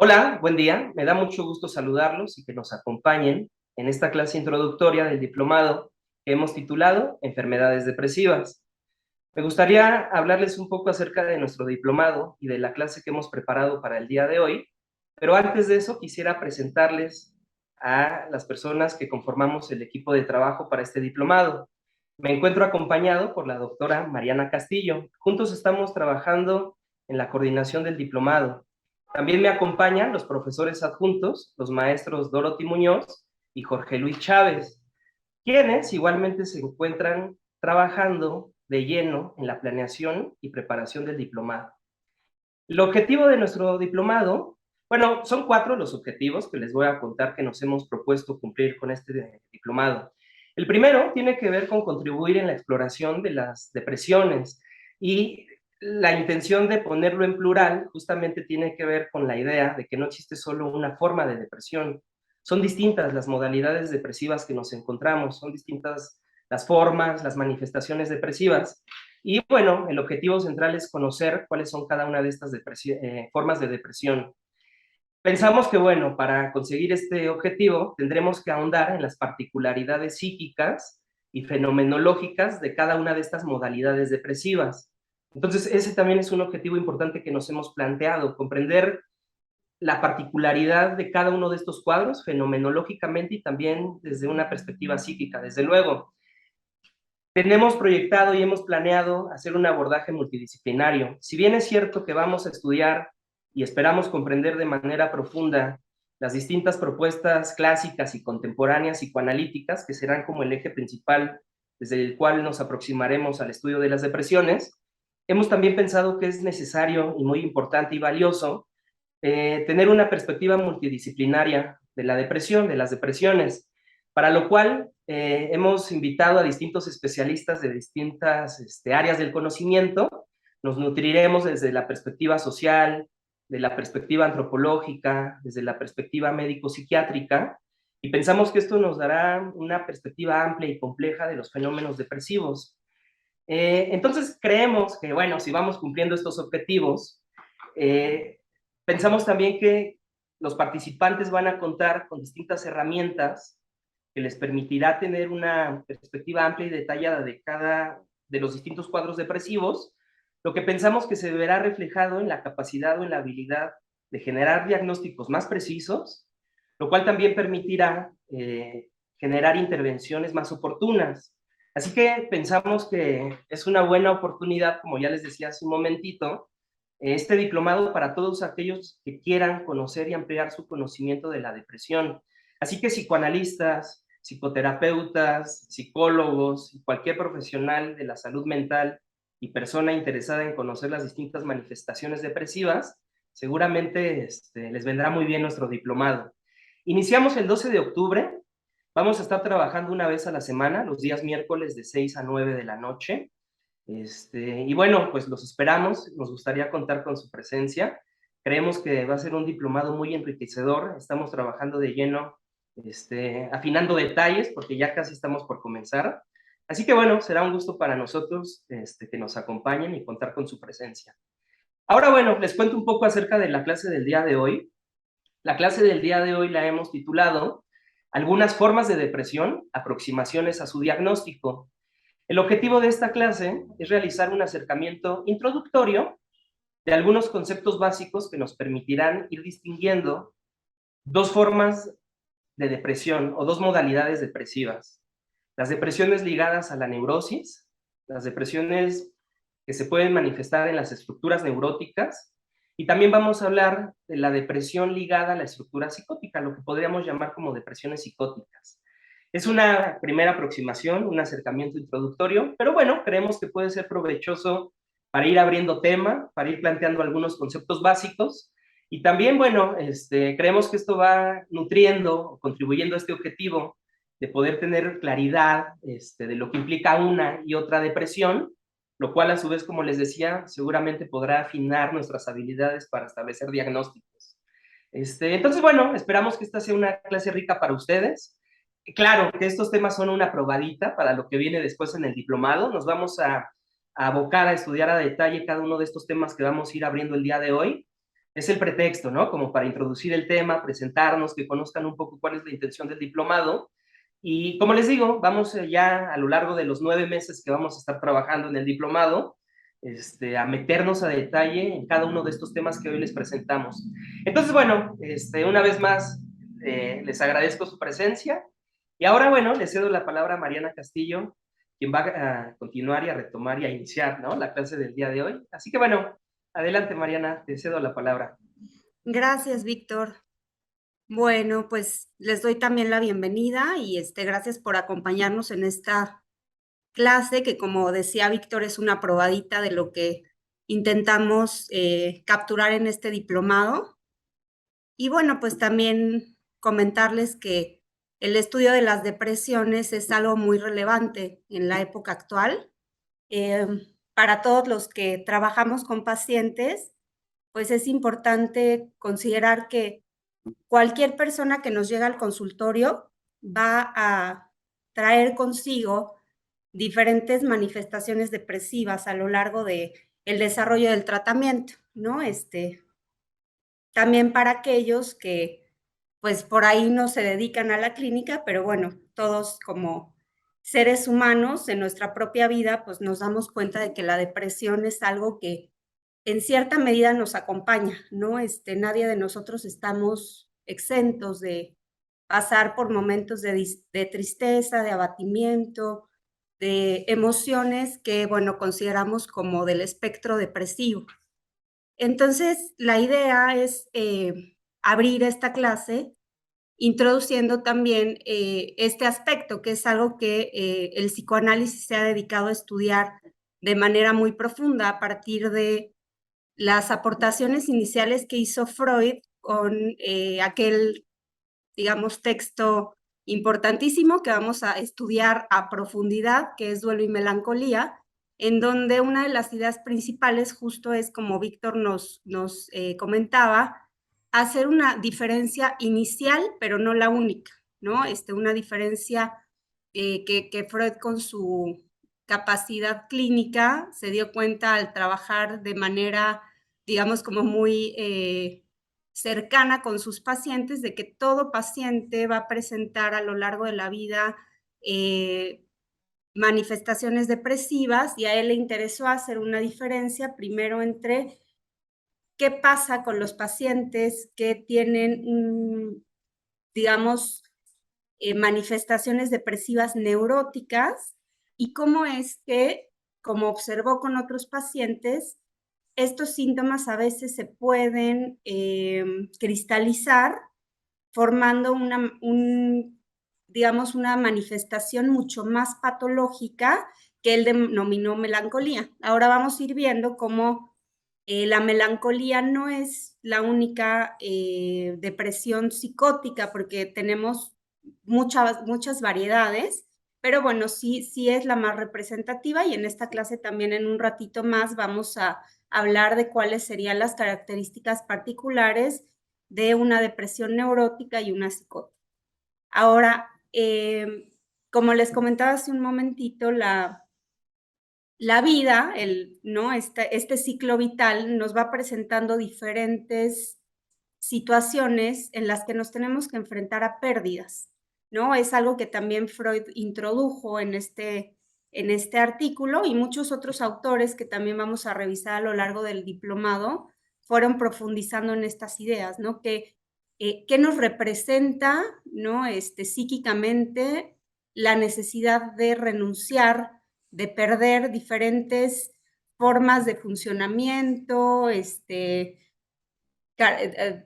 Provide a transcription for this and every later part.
Hola, buen día. Me da mucho gusto saludarlos y que nos acompañen en esta clase introductoria del diplomado que hemos titulado Enfermedades depresivas. Me gustaría hablarles un poco acerca de nuestro diplomado y de la clase que hemos preparado para el día de hoy, pero antes de eso quisiera presentarles a las personas que conformamos el equipo de trabajo para este diplomado. Me encuentro acompañado por la doctora Mariana Castillo. Juntos estamos trabajando en la coordinación del diplomado. También me acompañan los profesores adjuntos, los maestros Dorothy Muñoz y Jorge Luis Chávez, quienes igualmente se encuentran trabajando de lleno en la planeación y preparación del diplomado. El objetivo de nuestro diplomado, bueno, son 4 los objetivos que les voy a contar que nos hemos propuesto cumplir con este diplomado. El primero tiene que ver con contribuir en la exploración de las depresiones, y la intención de ponerlo en plural justamente tiene que ver con la idea de que no existe solo una forma de depresión. Son distintas las modalidades depresivas que nos encontramos, son distintas las formas, las manifestaciones depresivas. Y bueno, el objetivo central es conocer cuáles son cada una de estas formas de depresión. Pensamos que, bueno, para conseguir este objetivo tendremos que ahondar en las particularidades psíquicas y fenomenológicas de cada una de estas modalidades depresivas. Entonces, ese también es un objetivo importante que nos hemos planteado, comprender la particularidad de cada uno de estos cuadros fenomenológicamente y también desde una perspectiva psíquica, desde luego. Tenemos proyectado y hemos planeado hacer un abordaje multidisciplinario. Si bien es cierto que vamos a estudiar y esperamos comprender de manera profunda las distintas propuestas clásicas y contemporáneas psicoanalíticas, que serán como el eje principal desde el cual nos aproximaremos al estudio de las depresiones, hemos también pensado que es necesario y muy importante y valioso tener una perspectiva multidisciplinaria de la depresión, de las depresiones, para lo cual hemos invitado a distintos especialistas de distintas áreas del conocimiento. Nos nutriremos desde la perspectiva social, de la perspectiva antropológica, desde la perspectiva médico-psiquiátrica, y pensamos que esto nos dará una perspectiva amplia y compleja de los fenómenos depresivos. Entonces creemos que, bueno, si vamos cumpliendo estos objetivos, eh, pensamos también que los participantes van a contar con distintas herramientas que les permitirá tener una perspectiva amplia y detallada de cada de los distintos cuadros depresivos, lo que pensamos que se verá reflejado en la capacidad o en la habilidad de generar diagnósticos más precisos, lo cual también permitirá generar intervenciones más oportunas. Así que pensamos que es una buena oportunidad, como ya les decía hace un momentito, este diplomado para todos aquellos que quieran conocer y ampliar su conocimiento de la depresión. Así que psicoanalistas, psicoterapeutas, psicólogos y cualquier profesional de la salud mental y persona interesada en conocer las distintas manifestaciones depresivas, seguramente les vendrá muy bien nuestro diplomado. Iniciamos el 12 de octubre, vamos a estar trabajando una vez a la semana, los días miércoles de 6 a 9 de la noche. Y bueno, pues los esperamos, nos gustaría contar con su presencia. Creemos que va a ser un diplomado muy enriquecedor, estamos trabajando de lleno, afinando detalles, porque ya casi estamos por comenzar. Así que bueno, será un gusto para nosotros que nos acompañen y contar con su presencia. Ahora bueno, les cuento un poco acerca de la clase del día de hoy. La clase del día de hoy la hemos titulado Algunas formas de depresión, aproximaciones a su diagnóstico. El objetivo de esta clase es realizar un acercamiento introductorio de algunos conceptos básicos que nos permitirán ir distinguiendo dos formas de depresión o dos modalidades depresivas. Las depresiones ligadas a la neurosis, las depresiones que se pueden manifestar en las estructuras neuróticas, y también vamos a hablar de la depresión ligada a la estructura psicótica, lo que podríamos llamar como depresiones psicóticas. Es una primera aproximación, un acercamiento introductorio, pero bueno, creemos que puede ser provechoso para ir abriendo tema, para ir planteando algunos conceptos básicos, y también, bueno, creemos que esto va nutriendo, contribuyendo a este objetivo de poder tener claridad de lo que implica una y otra depresión, lo cual a su vez, como les decía, seguramente podrá afinar nuestras habilidades para establecer diagnósticos. Entonces, bueno, esperamos que esta sea una clase rica para ustedes. Claro que estos temas son una probadita para lo que viene después en el diplomado. Nos vamos a abocar a estudiar a detalle cada uno de estos temas que vamos a ir abriendo el día de hoy. es el pretexto, ¿no? Como para introducir el tema, presentarnos, que conozcan un poco cuál es la intención del diplomado. Y como les digo, vamos ya a lo largo de los 9 meses que vamos a estar trabajando en el diplomado, a meternos a detalle en cada uno de estos temas que hoy les presentamos. Entonces, bueno, una vez más, les agradezco su presencia. Y ahora, bueno, le cedo la palabra a Mariana Castillo, quien va a continuar y a retomar y a iniciar, ¿no?, la clase del día de hoy. Así que, bueno, adelante, Mariana, te cedo la palabra. Gracias, Víctor. Bueno, pues les doy también la bienvenida y gracias por acompañarnos en esta clase que, como decía Víctor, es una probadita de lo que intentamos capturar en este diplomado. Y bueno, pues también comentarles que el estudio de las depresiones es algo muy relevante en la época actual. Para todos los que trabajamos con pacientes, pues es importante considerar que cualquier persona que nos llega al consultorio va a traer consigo diferentes manifestaciones depresivas a lo largo de el desarrollo del tratamiento, ¿no? También para aquellos que, pues, por ahí no se dedican a la clínica, pero bueno, todos como seres humanos en nuestra propia vida, pues nos damos cuenta de que la depresión es algo que en cierta medida nos acompaña, ¿no? Nadie de nosotros estamos exentos de pasar por momentos de tristeza, de abatimiento, de emociones que, bueno, consideramos como del espectro depresivo. Entonces, la idea es abrir esta clase introduciendo también este aspecto, que es algo que el psicoanálisis se ha dedicado a estudiar de manera muy profunda a partir de las aportaciones iniciales que hizo Freud con aquel, digamos, texto importantísimo que vamos a estudiar a profundidad, que es Duelo y Melancolía, en donde una de las ideas principales justo es, como Víctor nos comentaba, hacer una diferencia inicial, pero no la única, ¿no? Una diferencia que Freud con su capacidad clínica se dio cuenta al trabajar de manera, digamos, como muy cercana con sus pacientes, de que todo paciente va a presentar a lo largo de la vida manifestaciones depresivas, y a él le interesó hacer una diferencia primero entre qué pasa con los pacientes que tienen, digamos, manifestaciones depresivas neuróticas y cómo es que, como observó con otros pacientes, estos síntomas a veces se pueden cristalizar formando digamos, una manifestación mucho más patológica que él denominó melancolía. Ahora vamos a ir viendo cómo la melancolía no es la única depresión psicótica, porque tenemos muchas variedades, pero bueno, sí es la más representativa, y en esta clase también en un ratito más vamos a hablar de cuáles serían las características particulares de una depresión neurótica y una psicótica. Ahora, como les comentaba hace un momentito, la vida, ¿no? Este ciclo vital nos va presentando diferentes situaciones en las que nos tenemos que enfrentar a pérdidas, ¿no? Es algo que también Freud introdujo en este artículo, y muchos otros autores que también vamos a revisar a lo largo del diplomado fueron profundizando en estas ideas, ¿no? ¿Qué nos representa, ¿no? Psíquicamente la necesidad de renunciar, de perder diferentes formas de funcionamiento,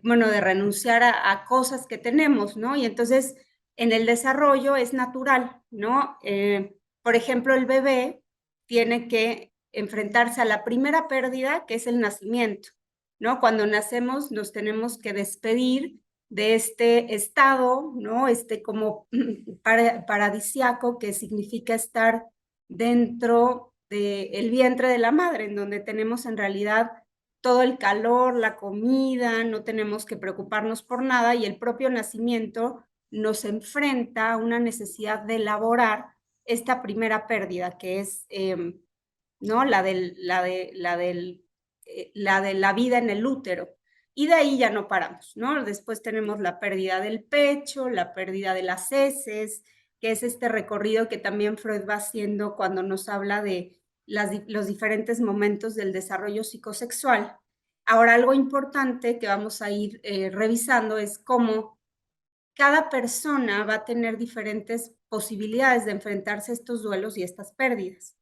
bueno, de renunciar a cosas que tenemos, ¿no? Y entonces en el desarrollo es natural, ¿no? Por ejemplo, el bebé tiene que enfrentarse a la primera pérdida, que es el nacimiento, ¿no? Cuando nacemos nos tenemos que despedir de este estado, ¿no? Como paradisiaco, que significa estar dentro del vientre de la madre, en donde tenemos en realidad todo el calor, la comida, no tenemos que preocuparnos por nada, y el propio nacimiento nos enfrenta a una necesidad de elaborar esta primera pérdida, que es ¿no? La de la vida en el útero. y de ahí ya no paramos, ¿no? Después tenemos la pérdida del pecho, la pérdida de las heces, que es este recorrido que también Freud va haciendo cuando nos habla de los diferentes momentos del desarrollo psicosexual. Ahora, algo importante que vamos a ir revisando es cómo cada persona va a tener diferentes posibilidades de enfrentarse a estos duelos y estas pérdidas,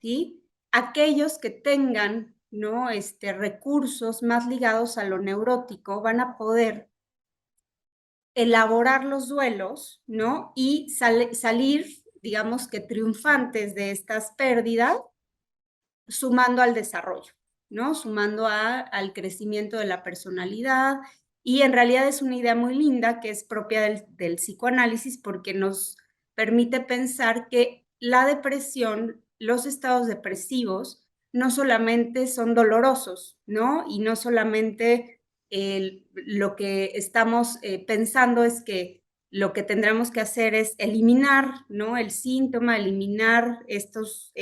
¿sí? Aquellos que tengan, ¿no? Recursos más ligados a lo neurótico van a poder elaborar los duelos, ¿no? Y salir, digamos que triunfantes de estas pérdidas, sumando al desarrollo, ¿no? Sumando al crecimiento de la personalidad. Y en realidad es una idea muy linda que es propia del psicoanálisis porque nos permite pensar que la depresión, los estados depresivos, no solamente son dolorosos, ¿no? Y no solamente lo que estamos pensando es que lo que tendremos que hacer es eliminar, ¿no? El síntoma, eliminar estos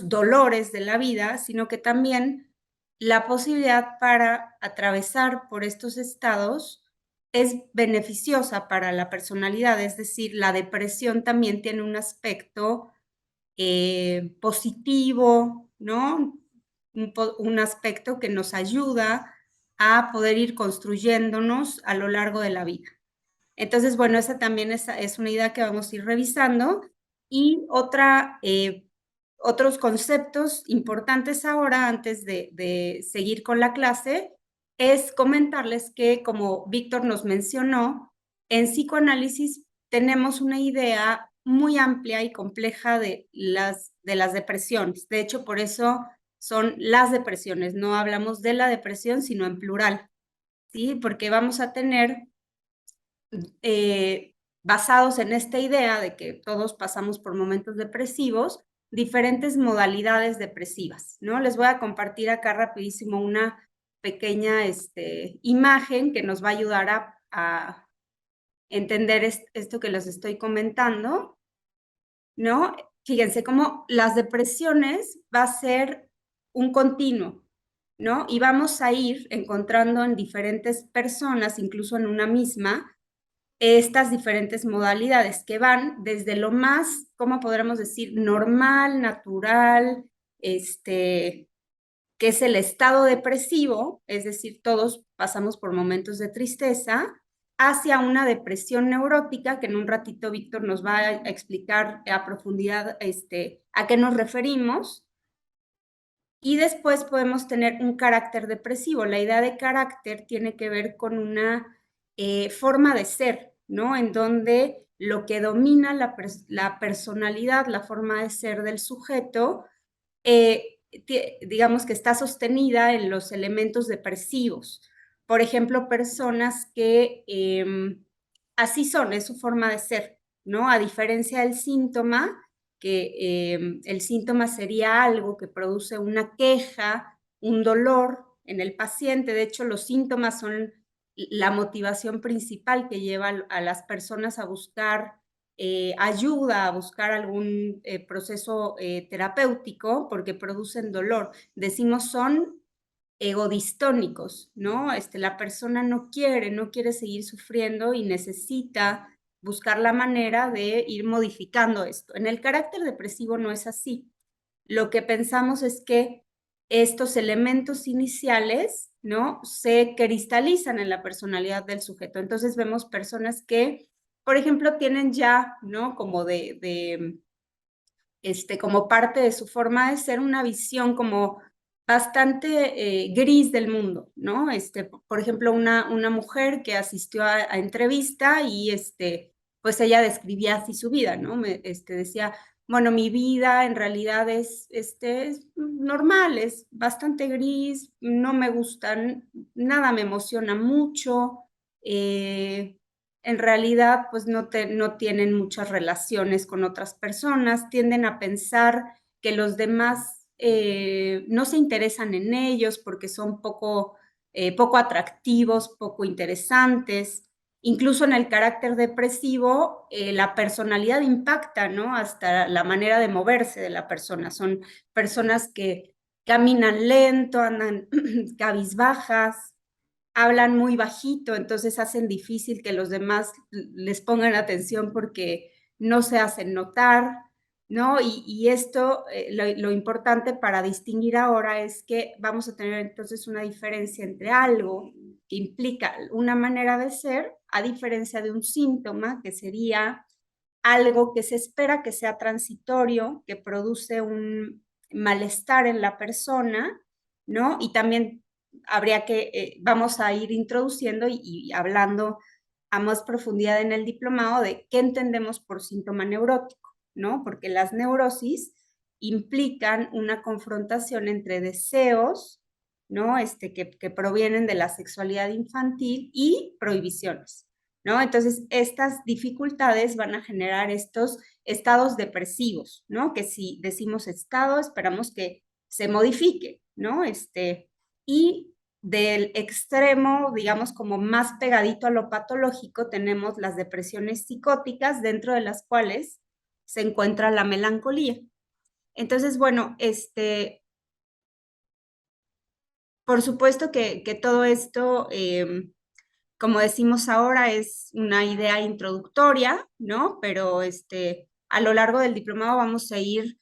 dolores de la vida, sino que también la posibilidad para atravesar por estos estados es beneficiosa para la personalidad, es decir, la depresión también tiene un aspecto positivo, ¿no? Un aspecto que nos ayuda a poder ir construyéndonos a lo largo de la vida. Entonces, bueno, esa también es una idea que vamos a ir revisando. Y otros conceptos importantes ahora, antes de seguir con la clase, es comentarles que, como Víctor nos mencionó, en psicoanálisis tenemos una idea muy amplia y compleja de las depresiones. De hecho, por eso son las depresiones. No hablamos de la depresión, sino en plural, ¿sí? Porque vamos a tener basados en esta idea de que todos pasamos por momentos depresivos, diferentes modalidades depresivas, ¿no? Les voy a compartir acá rapidísimo una pequeña imagen que nos va a ayudar a entender esto que les estoy comentando, ¿no? Fíjense cómo las depresiones va a ser un continuo, ¿no? Y vamos a ir encontrando en diferentes personas, incluso en una misma, estas diferentes modalidades que van desde lo más, ¿cómo podríamos decir? Normal, natural, que es el estado depresivo, es decir, todos pasamos por momentos de tristeza, hacia una depresión neurótica, que en un ratito Víctor nos va a explicar a profundidad a qué nos referimos. Y después podemos tener un carácter depresivo. La idea de carácter tiene que ver con una forma de ser, ¿no? En donde lo que domina la personalidad, la forma de ser del sujeto, digamos que está sostenida en los elementos depresivos. Por ejemplo, personas que así son, es su forma de ser, ¿no? A diferencia del síntoma, que el síntoma sería algo que produce una queja, un dolor en el paciente. De hecho, los síntomas son la motivación principal que lleva a las personas a buscar ayuda, a buscar algún proceso terapéutico porque producen dolor. Decimos son egodistónicos, ¿no? La persona no quiere seguir sufriendo y necesita buscar la manera de ir modificando esto. En el carácter depresivo no es así. Lo que pensamos es que estos elementos iniciales, ¿no? Se cristalizan en la personalidad del sujeto. Entonces vemos personas que, por ejemplo, tienen ya, ¿no? Como parte de su forma de ser, una visión como bastante gris del mundo, ¿no? Por ejemplo, una mujer que asistió a entrevista y pues ella describía así su vida, ¿no? Decía, bueno, mi vida en realidad es normal, es bastante gris, no me gustan, nada me emociona mucho, en realidad pues no tienen muchas relaciones con otras personas, tienden a pensar que los demás no se interesan en ellos porque son poco atractivos, poco interesantes. Incluso en el carácter depresivo, la personalidad impacta, ¿no? Hasta la manera de moverse de la persona. Son personas que caminan lento, andan cabizbajas, hablan muy bajito, entonces hacen difícil que los demás les pongan atención porque no se hacen notar, ¿no? Y esto, lo importante para distinguir ahora es que vamos a tener entonces una diferencia entre algo que implica una manera de ser, a diferencia de un síntoma que sería algo que se espera que sea transitorio, que produce un malestar en la persona, ¿no? Y también habría que, vamos a ir introduciendo y hablando a más profundidad en el diplomado de qué entendemos por síntoma neurótico, ¿no? Porque las neurosis implican una confrontación entre deseos, ¿no? Que provienen de la sexualidad infantil y prohibiciones, ¿no? Entonces, estas dificultades van a generar estos estados depresivos, ¿no? Que si decimos estado, esperamos que se modifique, ¿no? Y del extremo, digamos, como más pegadito a lo patológico, tenemos las depresiones psicóticas, dentro de las cuales se encuentra la melancolía. Entonces, bueno, por supuesto que todo esto, como decimos ahora, es una idea introductoria, ¿no? Pero a lo largo del diplomado vamos a ir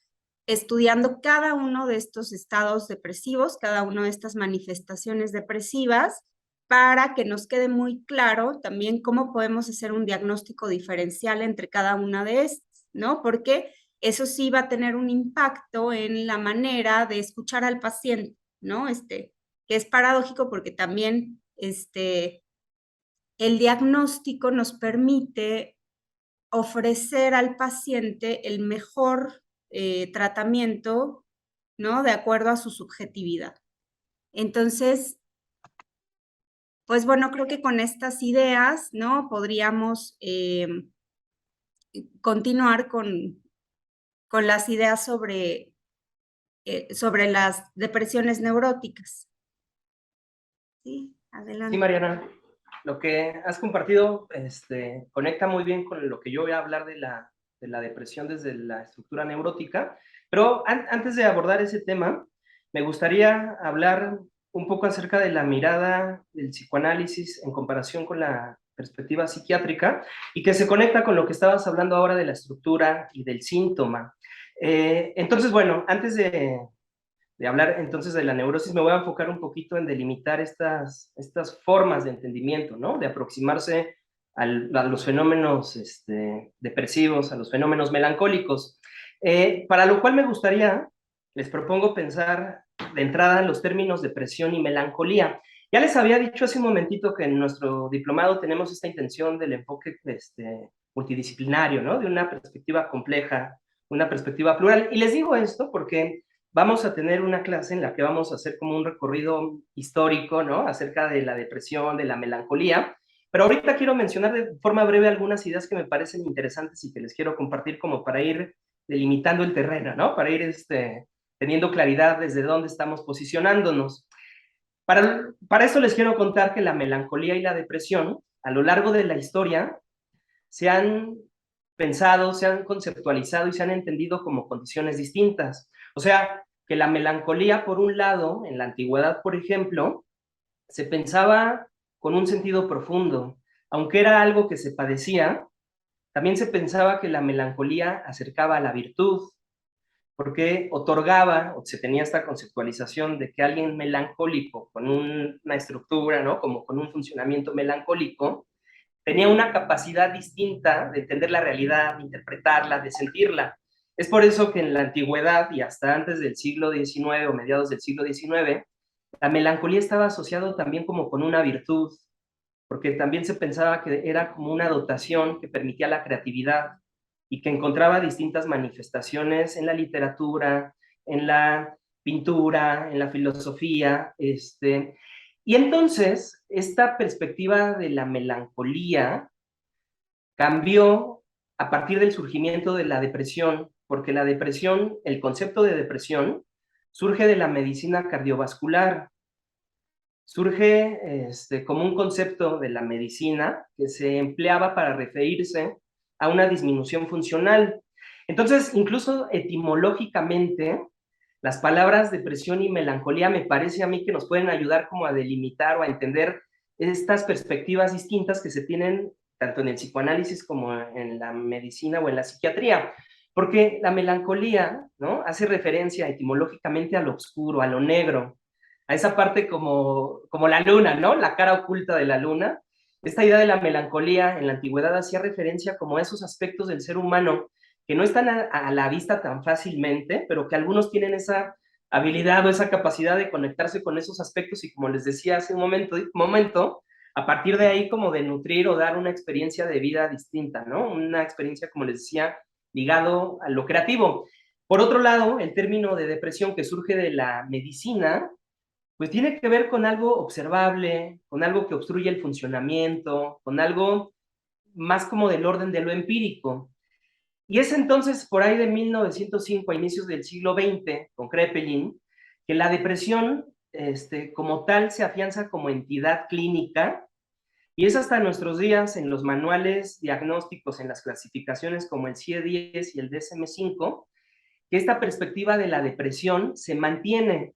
estudiando cada uno de estos estados depresivos, cada una de estas manifestaciones depresivas, para que nos quede muy claro también cómo podemos hacer un diagnóstico diferencial entre cada una de estas, ¿no? Porque eso sí va a tener un impacto en la manera de escuchar al paciente, ¿no? Que es paradójico porque también, el diagnóstico nos permite ofrecer al paciente el mejor tratamiento, ¿no? De acuerdo a su subjetividad. Entonces, pues bueno, creo que con estas ideas, ¿no? Podríamos continuar con las ideas sobre las depresiones neuróticas. Sí, Sí, adelante. Mariana, lo que has compartido conecta muy bien con lo que yo voy a hablar de la depresión desde la estructura neurótica, pero antes de abordar ese tema, me gustaría hablar un poco acerca de la mirada del psicoanálisis en comparación con la perspectiva psiquiátrica y que se conecta con lo que estabas hablando ahora de la estructura y del síntoma. Entonces, bueno, antes de hablar entonces de la neurosis, me voy a enfocar un poquito en delimitar estas formas de entendimiento, ¿no? De aproximarse a los fenómenos depresivos, a los fenómenos melancólicos. Para lo cual me gustaría, les propongo pensar de entrada en los términos depresión y melancolía. Ya les había dicho hace un momentito que en nuestro diplomado tenemos esta intención del enfoque multidisciplinario, ¿no? De una perspectiva compleja, una perspectiva plural. Y les digo esto porque vamos a tener una clase en la que vamos a hacer como un recorrido histórico, ¿no? Acerca de la depresión, de la melancolía. Pero ahorita quiero mencionar de forma breve algunas ideas que me parecen interesantes y que les quiero compartir como para ir delimitando el terreno, ¿no? Para ir teniendo claridad desde dónde estamos posicionándonos. Para eso les quiero contar que la melancolía y la depresión, a lo largo de la historia, se han pensado, se han conceptualizado y se han entendido como condiciones distintas. O sea, que la melancolía, por un lado, en la antigüedad, por ejemplo, se pensaba con un sentido profundo. Aunque era algo que se padecía, también se pensaba que la melancolía acercaba a la virtud, porque otorgaba, o se tenía esta conceptualización de que alguien melancólico, con una estructura, ¿no? Como con un funcionamiento melancólico, tenía una capacidad distinta de entender la realidad, de interpretarla, de sentirla. Es por eso que en la antigüedad y hasta antes del siglo XIX o mediados del siglo XIX, la melancolía estaba asociado también como con una virtud, porque también se pensaba que era como una dotación que permitía la creatividad y que encontraba distintas manifestaciones en la literatura, en la pintura, en la filosofía, y entonces esta perspectiva de la melancolía cambió a partir del surgimiento de la depresión, porque la depresión, el concepto de depresión, surge de la medicina cardiovascular, surge como un concepto de la medicina que se empleaba para referirse a una disminución funcional. Entonces, incluso etimológicamente, las palabras depresión y melancolía me parece a mí que nos pueden ayudar como a delimitar o a entender estas perspectivas distintas que se tienen tanto en el psicoanálisis como en la medicina o en la psiquiatría. Porque la melancolía, ¿no? Hace referencia etimológicamente a lo oscuro, a lo negro, a esa parte como la luna, ¿no? La cara oculta de la luna. Esta idea de la melancolía en la antigüedad hacía referencia como a esos aspectos del ser humano que no están a la vista tan fácilmente, pero que algunos tienen esa habilidad o esa capacidad de conectarse con esos aspectos y como les decía hace un momento, a partir de ahí como de nutrir o dar una experiencia de vida distinta, ¿no? Una experiencia, como les decía, ligado a lo creativo. Por otro lado, el término de depresión que surge de la medicina, pues tiene que ver con algo observable, con algo que obstruye el funcionamiento, con algo más como del orden de lo empírico. Y es entonces por ahí de 1905 a inicios del siglo XX, con Kraepelin, que la depresión como tal se afianza como entidad clínica y es hasta nuestros días en los manuales diagnósticos, en las clasificaciones como el CIE-10 y el DSM-5, que esta perspectiva de la depresión se mantiene.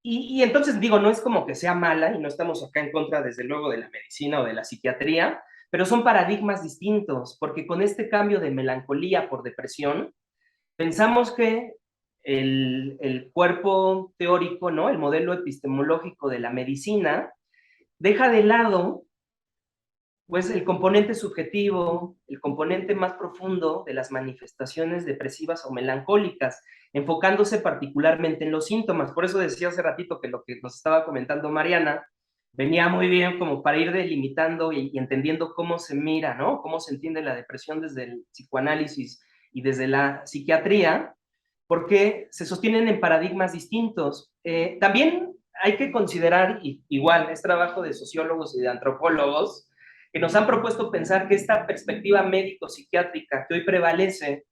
Y entonces digo, no es como que sea mala y no estamos acá en contra desde luego de la medicina o de la psiquiatría, pero son paradigmas distintos, porque con este cambio de melancolía por depresión, pensamos que el cuerpo teórico, ¿no? El modelo epistemológico de la medicina deja de lado pues el componente subjetivo, el componente más profundo de las manifestaciones depresivas o melancólicas, enfocándose particularmente en los síntomas. Por eso decía hace ratito que lo que nos estaba comentando Mariana venía muy bien como para ir delimitando y entendiendo cómo se mira, ¿no? Cómo se entiende la depresión desde el psicoanálisis y desde la psiquiatría, porque se sostienen en paradigmas distintos. También hay que considerar, y igual es trabajo de sociólogos y de antropólogos, que nos han propuesto pensar que esta perspectiva médico-psiquiátrica que hoy prevalece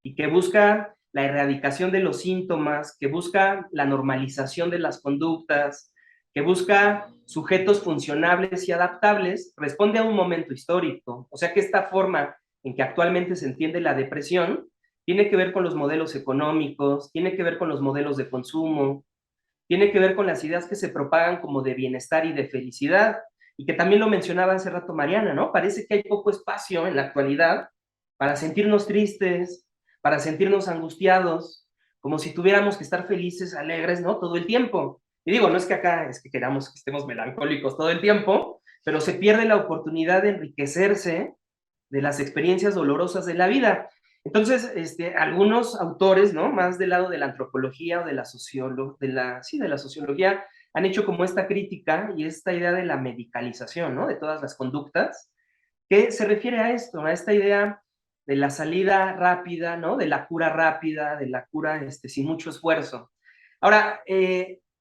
y que busca la erradicación de los síntomas, que busca la normalización de las conductas, que busca sujetos funcionables y adaptables, responde a un momento histórico. O sea que esta forma en que actualmente se entiende la depresión tiene que ver con los modelos económicos, tiene que ver con los modelos de consumo, tiene que ver con las ideas que se propagan como de bienestar y de felicidad, y que también lo mencionaba hace rato Mariana, ¿no? Parece que hay poco espacio en la actualidad para sentirnos tristes, para sentirnos angustiados, como si tuviéramos que estar felices, alegres, ¿no? Todo el tiempo. Y digo, no es que acá es que queramos que estemos melancólicos todo el tiempo, pero se pierde la oportunidad de enriquecerse de las experiencias dolorosas de la vida. Entonces, algunos autores, ¿no? Más del lado de la antropología o de la sociología, han hecho como esta crítica y esta idea de la medicalización, ¿no? De todas las conductas, que se refiere a esto, a esta idea de la salida rápida, ¿no? De la cura rápida, de la cura sin mucho esfuerzo. Ahora,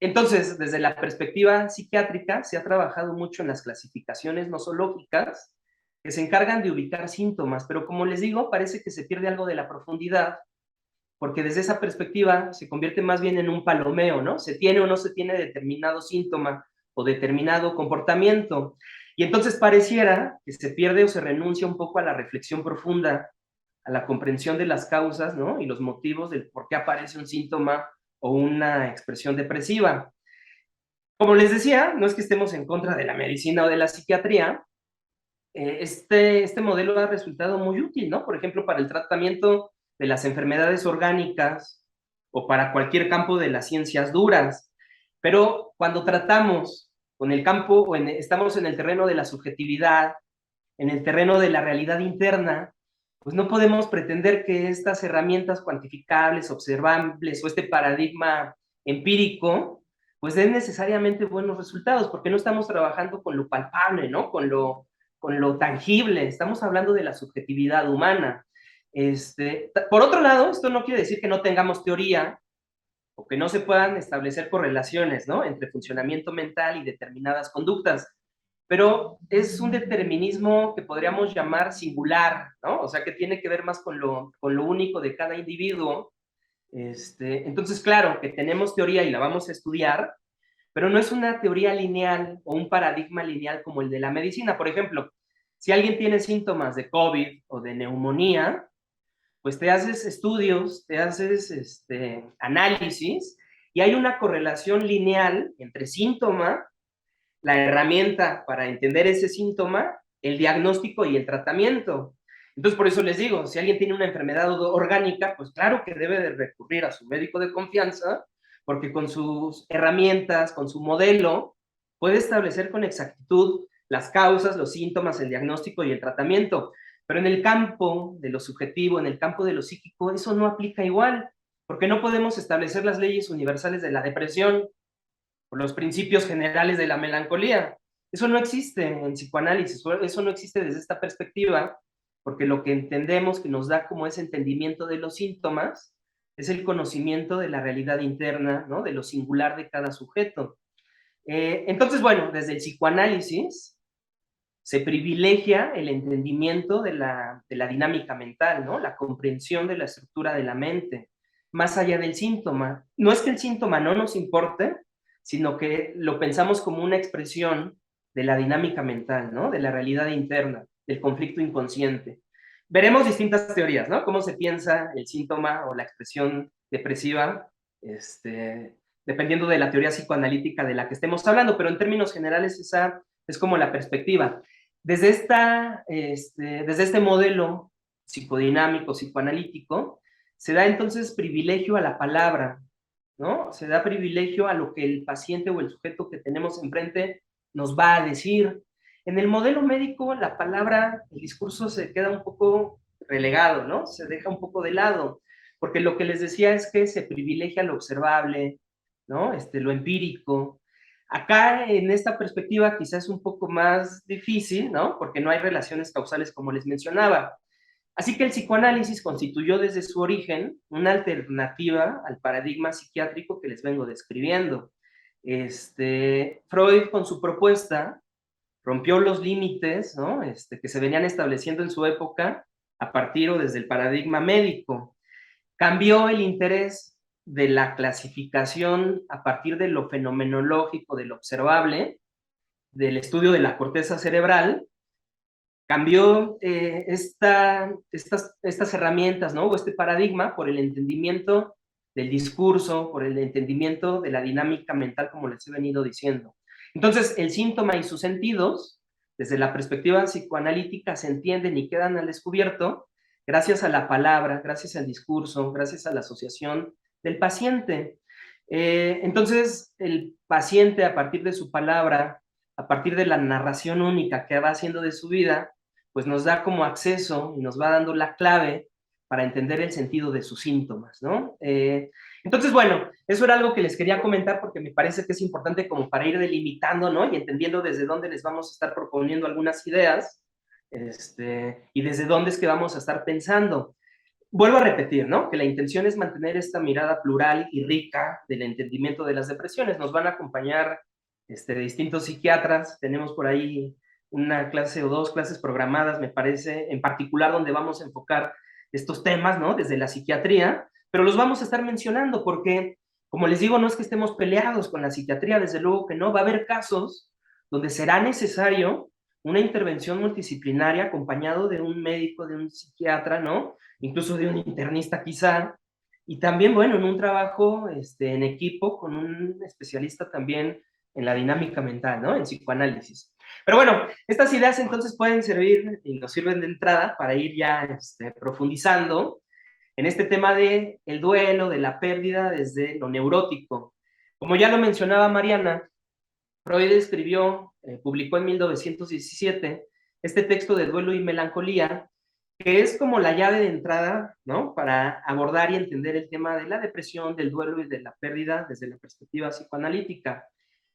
entonces, desde la perspectiva psiquiátrica, se ha trabajado mucho en las clasificaciones nosológicas, que se encargan de ubicar síntomas, pero como les digo, parece que se pierde algo de la profundidad, porque desde esa perspectiva se convierte más bien en un palomeo, ¿no? Se tiene o no se tiene determinado síntoma o determinado comportamiento. Y entonces pareciera que se pierde o se renuncia un poco a la reflexión profunda, a la comprensión de las causas, ¿no? Y los motivos del por qué aparece un síntoma o una expresión depresiva. Como les decía, no es que estemos en contra de la medicina o de la psiquiatría, este modelo ha resultado muy útil, ¿no? Por ejemplo, para el tratamiento de las enfermedades orgánicas o para cualquier campo de las ciencias duras. Pero cuando tratamos con el campo o estamos en el terreno de la subjetividad, en el terreno de la realidad interna, pues no podemos pretender que estas herramientas cuantificables, observables o este paradigma empírico, pues den necesariamente buenos resultados, porque no estamos trabajando con lo palpable, ¿no? Con lo tangible, estamos hablando de la subjetividad humana. Por otro lado, esto no quiere decir que no tengamos teoría o que no se puedan establecer correlaciones, ¿no? Entre funcionamiento mental y determinadas conductas, pero es un determinismo que podríamos llamar singular, ¿no? O sea, que tiene que ver más con lo único de cada individuo. Entonces, claro, que tenemos teoría y la vamos a estudiar, pero no es una teoría lineal o un paradigma lineal como el de la medicina. Por ejemplo, si alguien tiene síntomas de COVID o de neumonía, pues te haces estudios, te haces análisis, y hay una correlación lineal entre síntoma, la herramienta para entender ese síntoma, el diagnóstico y el tratamiento. Entonces, por eso les digo, si alguien tiene una enfermedad orgánica, pues claro que debe de recurrir a su médico de confianza, porque con sus herramientas, con su modelo, puede establecer con exactitud las causas, los síntomas, el diagnóstico y el tratamiento. Pero en el campo de lo subjetivo, en el campo de lo psíquico, eso no aplica igual, porque no podemos establecer las leyes universales de la depresión, por los principios generales de la melancolía. Eso no existe en psicoanálisis, eso no existe desde esta perspectiva, porque lo que entendemos que nos da como ese entendimiento de los síntomas es el conocimiento de la realidad interna, ¿no? De lo singular de cada sujeto. Entonces, bueno, desde el psicoanálisis se privilegia el entendimiento de la dinámica mental, ¿no? La comprensión de la estructura de la mente, más allá del síntoma. No es que el síntoma no nos importe, sino que lo pensamos como una expresión de la dinámica mental, ¿no? De la realidad interna, del conflicto inconsciente. Veremos distintas teorías, ¿no? Cómo se piensa el síntoma o la expresión depresiva, dependiendo de la teoría psicoanalítica de la que estemos hablando, pero en términos generales esa es como la perspectiva. Desde este modelo psicodinámico, psicoanalítico, se da entonces privilegio a la palabra, ¿no? Se da privilegio a lo que el paciente o el sujeto que tenemos enfrente nos va a decir. En el modelo médico, la palabra, el discurso se queda un poco relegado, ¿no? Se deja un poco de lado, porque lo que les decía es que se privilegia lo observable, ¿no? Lo empírico. Acá, en esta perspectiva, quizás es un poco más difícil, ¿no? Porque no hay relaciones causales como les mencionaba. Así que el psicoanálisis constituyó desde su origen una alternativa al paradigma psiquiátrico que les vengo describiendo. Freud, con su propuesta, rompió los límites, ¿no? Que se venían estableciendo en su época a partir o desde el paradigma médico. Cambió el interés de la clasificación a partir de lo fenomenológico, de lo observable, del estudio de la corteza cerebral, cambió estas herramientas, ¿no? O este paradigma por el entendimiento del discurso, por el entendimiento de la dinámica mental, como les he venido diciendo. Entonces, el síntoma y sus sentidos, desde la perspectiva psicoanalítica, se entienden y quedan al descubierto gracias a la palabra, gracias al discurso, gracias a la asociación del paciente. Entonces, el paciente, a partir de su palabra, a partir de la narración única que va haciendo de su vida, pues nos da como acceso y nos va dando la clave para entender el sentido de sus síntomas, ¿no? Entonces, bueno, eso era algo que les quería comentar porque me parece que es importante como para ir delimitando, ¿no? Y entendiendo desde dónde les vamos a estar proponiendo algunas ideas, y desde dónde es que vamos a estar pensando. Vuelvo a repetir, ¿no? Que la intención es mantener esta mirada plural y rica del entendimiento de las depresiones. Nos van a acompañar distintos psiquiatras. Tenemos por ahí una clase o dos clases programadas, me parece, en particular donde vamos a enfocar estos temas, ¿no? Desde la psiquiatría, pero los vamos a estar mencionando porque, como les digo, no es que estemos peleados con la psiquiatría, desde luego que no. Va a haber casos donde será necesario una intervención multidisciplinaria acompañado de un médico, de un psiquiatra, ¿no? Incluso de un internista quizá, y también, bueno, en un trabajo en equipo con un especialista también en la dinámica mental, ¿no? En psicoanálisis. Pero bueno, estas ideas entonces pueden servir y nos sirven de entrada para ir ya profundizando en este tema de el duelo, de la pérdida desde lo neurótico. Como ya lo mencionaba Mariana, Freud escribió, publicó en 1917 este texto de Duelo y Melancolía, que es como la llave de entrada, ¿no? Para abordar y entender el tema de la depresión, del duelo y de la pérdida desde la perspectiva psicoanalítica.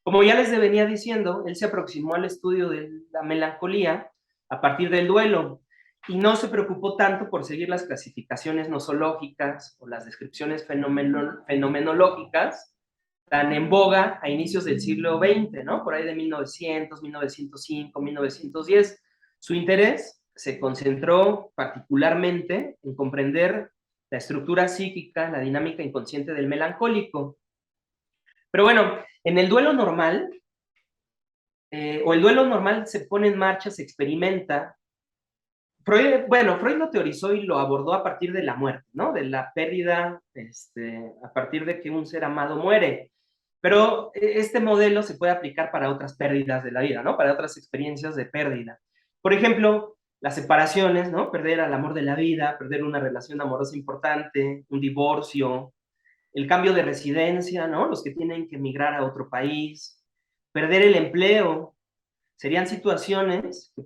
Como ya les venía diciendo, él se aproximó al estudio de la melancolía a partir del duelo y no se preocupó tanto por seguir las clasificaciones nosológicas o las descripciones fenomenológicas tan en boga a inicios del siglo XX, ¿no? Por ahí de 1900, 1905, 1910. Su interés se concentró particularmente en comprender la estructura psíquica, la dinámica inconsciente del melancólico. Pero bueno, en el duelo normal, o el duelo normal se pone en marcha, se experimenta. Freud lo teorizó y lo abordó a partir de la muerte, ¿no? De la pérdida, a partir de que un ser amado muere. Pero este modelo se puede aplicar para otras pérdidas de la vida, ¿no? Para otras experiencias de pérdida. Por ejemplo, las separaciones, ¿no? Perder al amor de la vida, perder una relación amorosa importante, un divorcio, el cambio de residencia, ¿no? Los que tienen que emigrar a otro país, perder el empleo, serían situaciones que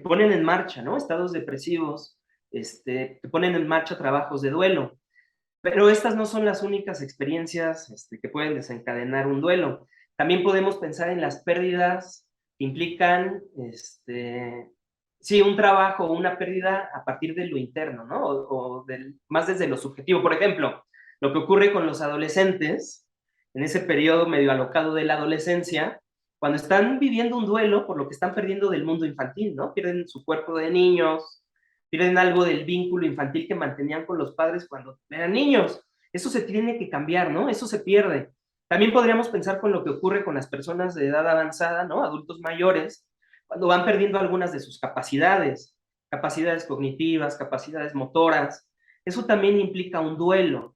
ponen en marcha, ¿no? Estados depresivos, que ponen en marcha trabajos de duelo. Pero estas no son las únicas experiencias que pueden desencadenar un duelo. También podemos pensar en las pérdidas que implican, sí, un trabajo o una pérdida a partir de lo interno, ¿no? Más desde lo subjetivo. Por ejemplo, lo que ocurre con los adolescentes en ese periodo medio alocado de la adolescencia, cuando están viviendo un duelo por lo que están perdiendo del mundo infantil, ¿no? Pierden su cuerpo de niños, pierden algo del vínculo infantil que mantenían con los padres cuando eran niños. Eso se tiene que cambiar, ¿no? Eso se pierde. También podríamos pensar con lo que ocurre con las personas de edad avanzada, ¿no? Adultos mayores, cuando van perdiendo algunas de sus capacidades, capacidades cognitivas, capacidades motoras. Eso también implica un duelo.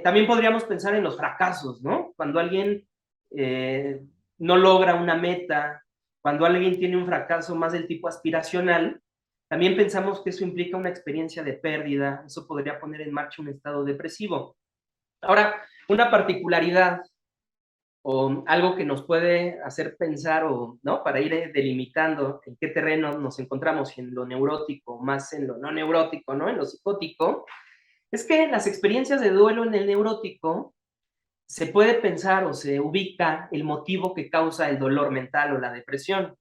También podríamos pensar en los fracasos, ¿no? Cuando alguien no logra una meta, cuando alguien tiene un fracaso más del tipo aspiracional, también pensamos que eso implica una experiencia de pérdida, eso podría poner en marcha un estado depresivo. Ahora, una particularidad o algo que nos puede hacer pensar o, ¿no? Para ir delimitando en qué terreno nos encontramos, si en lo neurótico, más en lo no neurótico, ¿no? En lo psicótico, es que las experiencias de duelo en el neurótico se puede pensar o se ubica el motivo que causa el dolor mental o la depresión.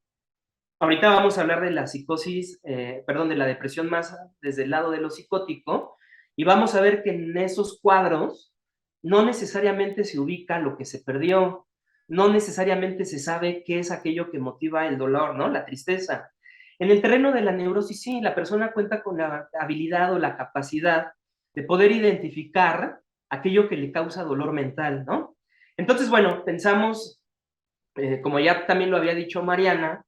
Ahorita vamos a hablar de la psicosis, de la depresión más desde el lado de lo psicótico, y vamos a ver que en esos cuadros no necesariamente se ubica lo que se perdió, no necesariamente se sabe qué es aquello que motiva el dolor, ¿no? La tristeza. En el terreno de la neurosis, sí, la persona cuenta con la habilidad o la capacidad de poder identificar aquello que le causa dolor mental, ¿no? Entonces, bueno, pensamos, como ya también lo había dicho Mariana,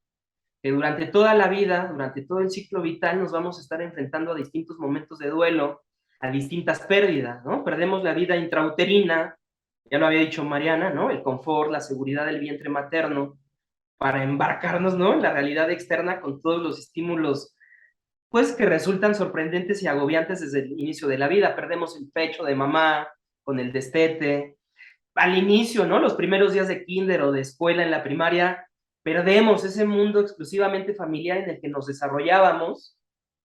que durante toda la vida, durante todo el ciclo vital, nos vamos a estar enfrentando a distintos momentos de duelo, a distintas pérdidas, ¿no? Perdemos la vida intrauterina, ya lo había dicho Mariana, ¿no? El confort, la seguridad del vientre materno, para embarcarnos, ¿no? En la realidad externa con todos los estímulos, pues, que resultan sorprendentes y agobiantes desde el inicio de la vida. Perdemos el pecho de mamá con el destete, al inicio, ¿no? Los primeros días de kinder o de escuela en la primaria, perdemos ese mundo exclusivamente familiar en el que nos desarrollábamos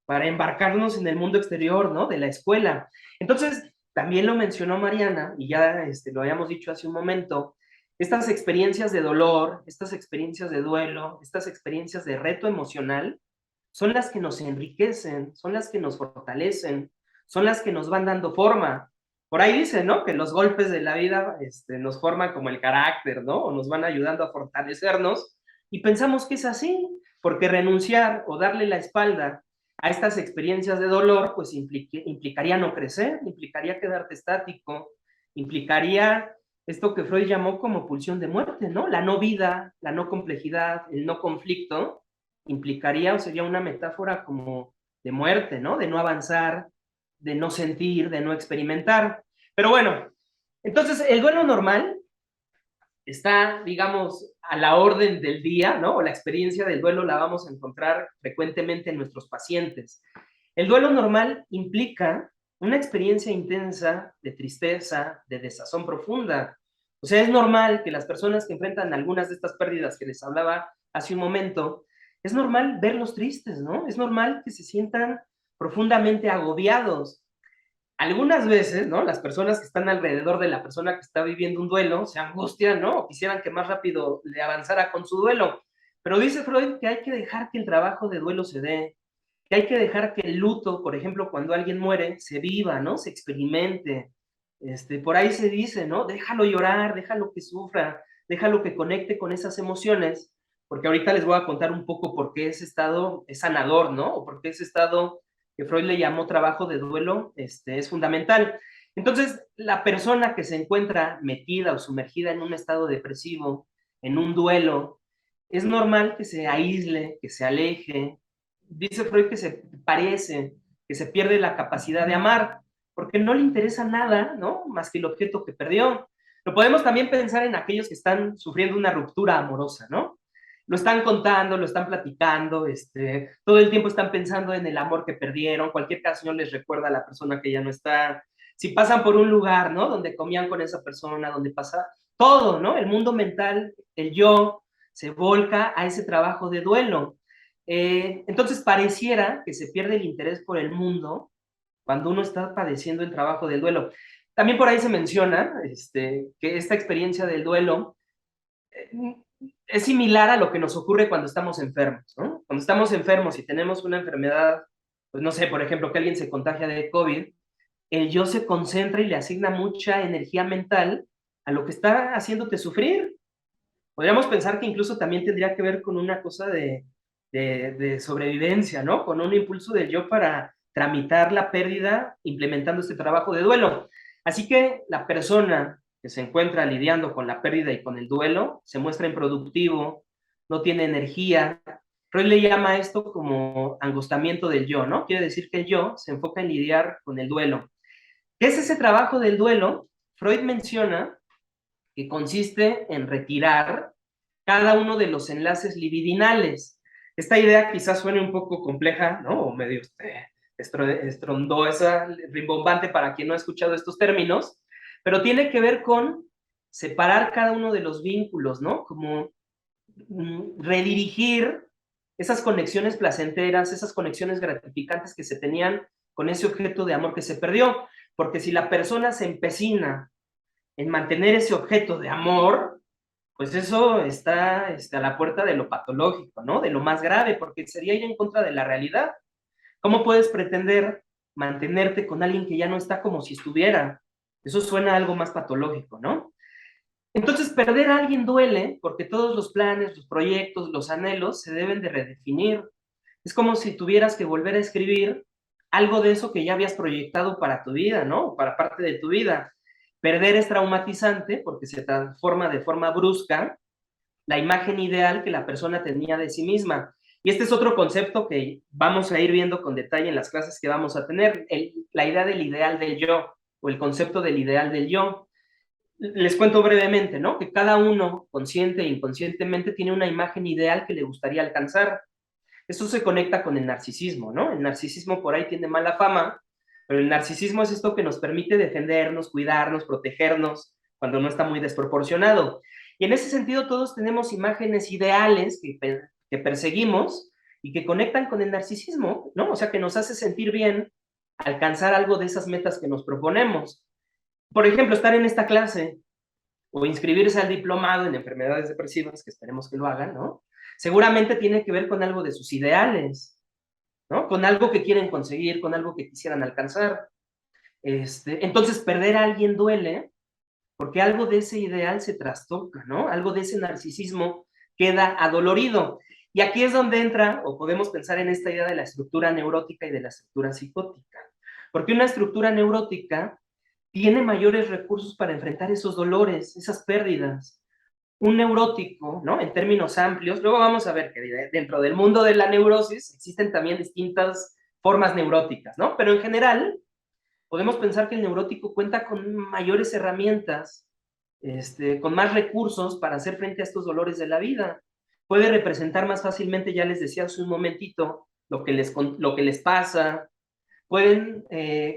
para embarcarnos en el mundo exterior, ¿no? De la escuela. Entonces, también lo mencionó Mariana, y ya lo habíamos dicho hace un momento, estas experiencias de dolor, estas experiencias de duelo, estas experiencias de reto emocional, son las que nos enriquecen, son las que nos fortalecen, son las que nos van dando forma. Por ahí dice, ¿no? Que los golpes de la vida nos forman como el carácter, ¿no? O nos van ayudando a fortalecernos. Y pensamos que es así, porque renunciar o darle la espalda a estas experiencias de dolor, pues implicaría no crecer, implicaría quedarte estático, implicaría esto que Freud llamó como pulsión de muerte, ¿no? La no vida, la no complejidad, el no conflicto, implicaría o sería una metáfora como de muerte, ¿no? De no avanzar, de no sentir, de no experimentar. Pero bueno, entonces el duelo normal está, digamos, a la orden del día, ¿no? O la experiencia del duelo la vamos a encontrar frecuentemente en nuestros pacientes. El duelo normal implica una experiencia intensa de tristeza, de desazón profunda. O sea, es normal que las personas que enfrentan algunas de estas pérdidas que les hablaba hace un momento, es normal verlos tristes, ¿no? Es normal que se sientan profundamente agobiados. Algunas veces, ¿no? Las personas que están alrededor de la persona que está viviendo un duelo se angustian, ¿no? O quisieran que más rápido le avanzara con su duelo. Pero dice Freud que hay que dejar que el trabajo de duelo se dé, que hay que dejar que el luto, por ejemplo, cuando alguien muere, se viva, ¿no? Se experimente. Por ahí se dice, ¿no? Déjalo llorar, déjalo que sufra, déjalo que conecte con esas emociones, porque ahorita les voy a contar un poco por qué ese estado es sanador, ¿no? O por qué ese estado que Freud le llamó trabajo de duelo, es fundamental. Entonces, la persona que se encuentra metida o sumergida en un estado depresivo, en un duelo, es normal que se aísle, que se aleje, dice Freud que se parece, que se pierde la capacidad de amar, porque no le interesa nada, ¿no? Más que el objeto que perdió. Lo podemos también pensar en aquellos que están sufriendo una ruptura amorosa, ¿no? Lo están contando, lo están platicando, todo el tiempo están pensando en el amor que perdieron, cualquier canción les recuerda a la persona que ya no está. Si pasan por un lugar, ¿no? Donde comían con esa persona, donde pasa todo, ¿no? El mundo mental, el yo, se volca a ese trabajo de duelo. Entonces pareciera que se pierde el interés por el mundo cuando uno está padeciendo el trabajo del duelo. También por ahí se menciona que esta experiencia del duelo eh, es similar a lo que nos ocurre cuando estamos enfermos, ¿no? Cuando estamos enfermos y tenemos una enfermedad, pues no sé, por ejemplo, que alguien se contagia de COVID, el yo se concentra y le asigna mucha energía mental a lo que está haciéndote sufrir. Podríamos pensar que incluso también tendría que ver con una cosa de sobrevivencia, ¿no? Con un impulso del yo para tramitar la pérdida implementando este trabajo de duelo. Así que la persona que se encuentra lidiando con la pérdida y con el duelo se muestra improductivo, no tiene energía. Freud le llama esto como angostamiento del yo, ¿no? Quiere decir que el yo se enfoca en lidiar con el duelo. ¿Qué es ese trabajo del duelo? Freud menciona que consiste en retirar cada uno de los enlaces libidinales. Esta idea quizás suene un poco compleja, ¿no? O medio estrondosa, rimbombante para quien no ha escuchado estos términos, pero tiene que ver con separar cada uno de los vínculos, ¿no? Como redirigir esas conexiones placenteras, esas conexiones gratificantes que se tenían con ese objeto de amor que se perdió. Porque si la persona se empecina en mantener ese objeto de amor, pues eso está a la puerta de lo patológico, ¿no? De lo más grave, porque sería ir en contra de la realidad. ¿Cómo puedes pretender mantenerte con alguien que ya no está como si estuviera? Eso suena a algo más patológico, ¿no? Entonces, perder a alguien duele porque todos los planes, los proyectos, los anhelos se deben de redefinir. Es como si tuvieras que volver a escribir algo de eso que ya habías proyectado para tu vida, ¿no? Para parte de tu vida. Perder es traumatizante porque se transforma de forma brusca la imagen ideal que la persona tenía de sí misma. Y este es otro concepto que vamos a ir viendo con detalle en las clases que vamos a tener, la idea del ideal del yo o el concepto del ideal del yo. Les cuento brevemente, ¿no? Que cada uno, consciente e inconscientemente, tiene una imagen ideal que le gustaría alcanzar. Esto se conecta con el narcisismo, ¿no? El narcisismo por ahí tiene mala fama, pero el narcisismo es esto que nos permite defendernos, cuidarnos, protegernos, cuando no está muy desproporcionado. Y en ese sentido todos tenemos imágenes ideales que perseguimos y que conectan con el narcisismo, ¿no? O sea, que nos hace sentir bien alcanzar algo de esas metas que nos proponemos. Por ejemplo, estar en esta clase o inscribirse al diplomado en enfermedades depresivas, que esperemos que lo hagan, ¿no? Seguramente tiene que ver con algo de sus ideales, ¿no? Con algo que quieren conseguir, con algo que quisieran alcanzar. Entonces, perder a alguien duele porque algo de ese ideal se trastoca, ¿no? Algo de ese narcisismo queda adolorido. Y aquí es donde entra, o podemos pensar en esta idea de la estructura neurótica y de la estructura psicótica. Porque una estructura neurótica tiene mayores recursos para enfrentar esos dolores, esas pérdidas. Un neurótico, ¿no? En términos amplios, luego vamos a ver que dentro del mundo de la neurosis existen también distintas formas neuróticas, ¿no? Pero en general, podemos pensar que el neurótico cuenta con mayores herramientas, con más recursos para hacer frente a estos dolores de la vida. Puede representar más fácilmente, ya les decía hace un momentito, lo que les pasa. Pueden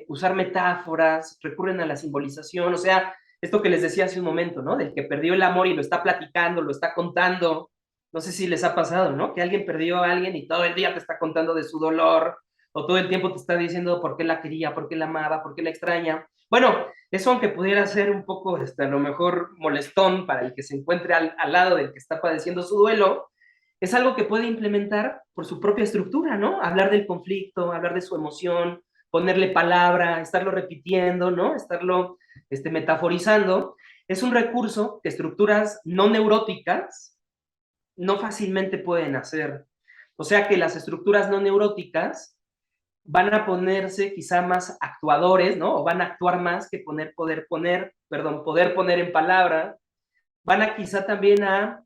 usar metáforas, recurren a la simbolización, o sea, esto que les decía hace un momento, ¿no? Del que perdió el amor y lo está platicando, lo está contando. No sé si les ha pasado, ¿no? Que alguien perdió a alguien y todo el día te está contando de su dolor, o todo el tiempo te está diciendo por qué la quería, por qué la amaba, por qué la extraña. Bueno, eso aunque pudiera ser un poco, a lo mejor molestón para el que se encuentre al lado del que está padeciendo su duelo, es algo que puede implementar por su propia estructura, ¿no? Hablar del conflicto, hablar de su emoción, ponerle palabra, estarlo repitiendo, ¿no? Estarlo metaforizando. Es un recurso que estructuras no neuróticas no fácilmente pueden hacer. O sea que las estructuras no neuróticas van a ponerse quizá más actuadores, ¿no? O van a actuar más que poder poner en palabra. Van a quizá también a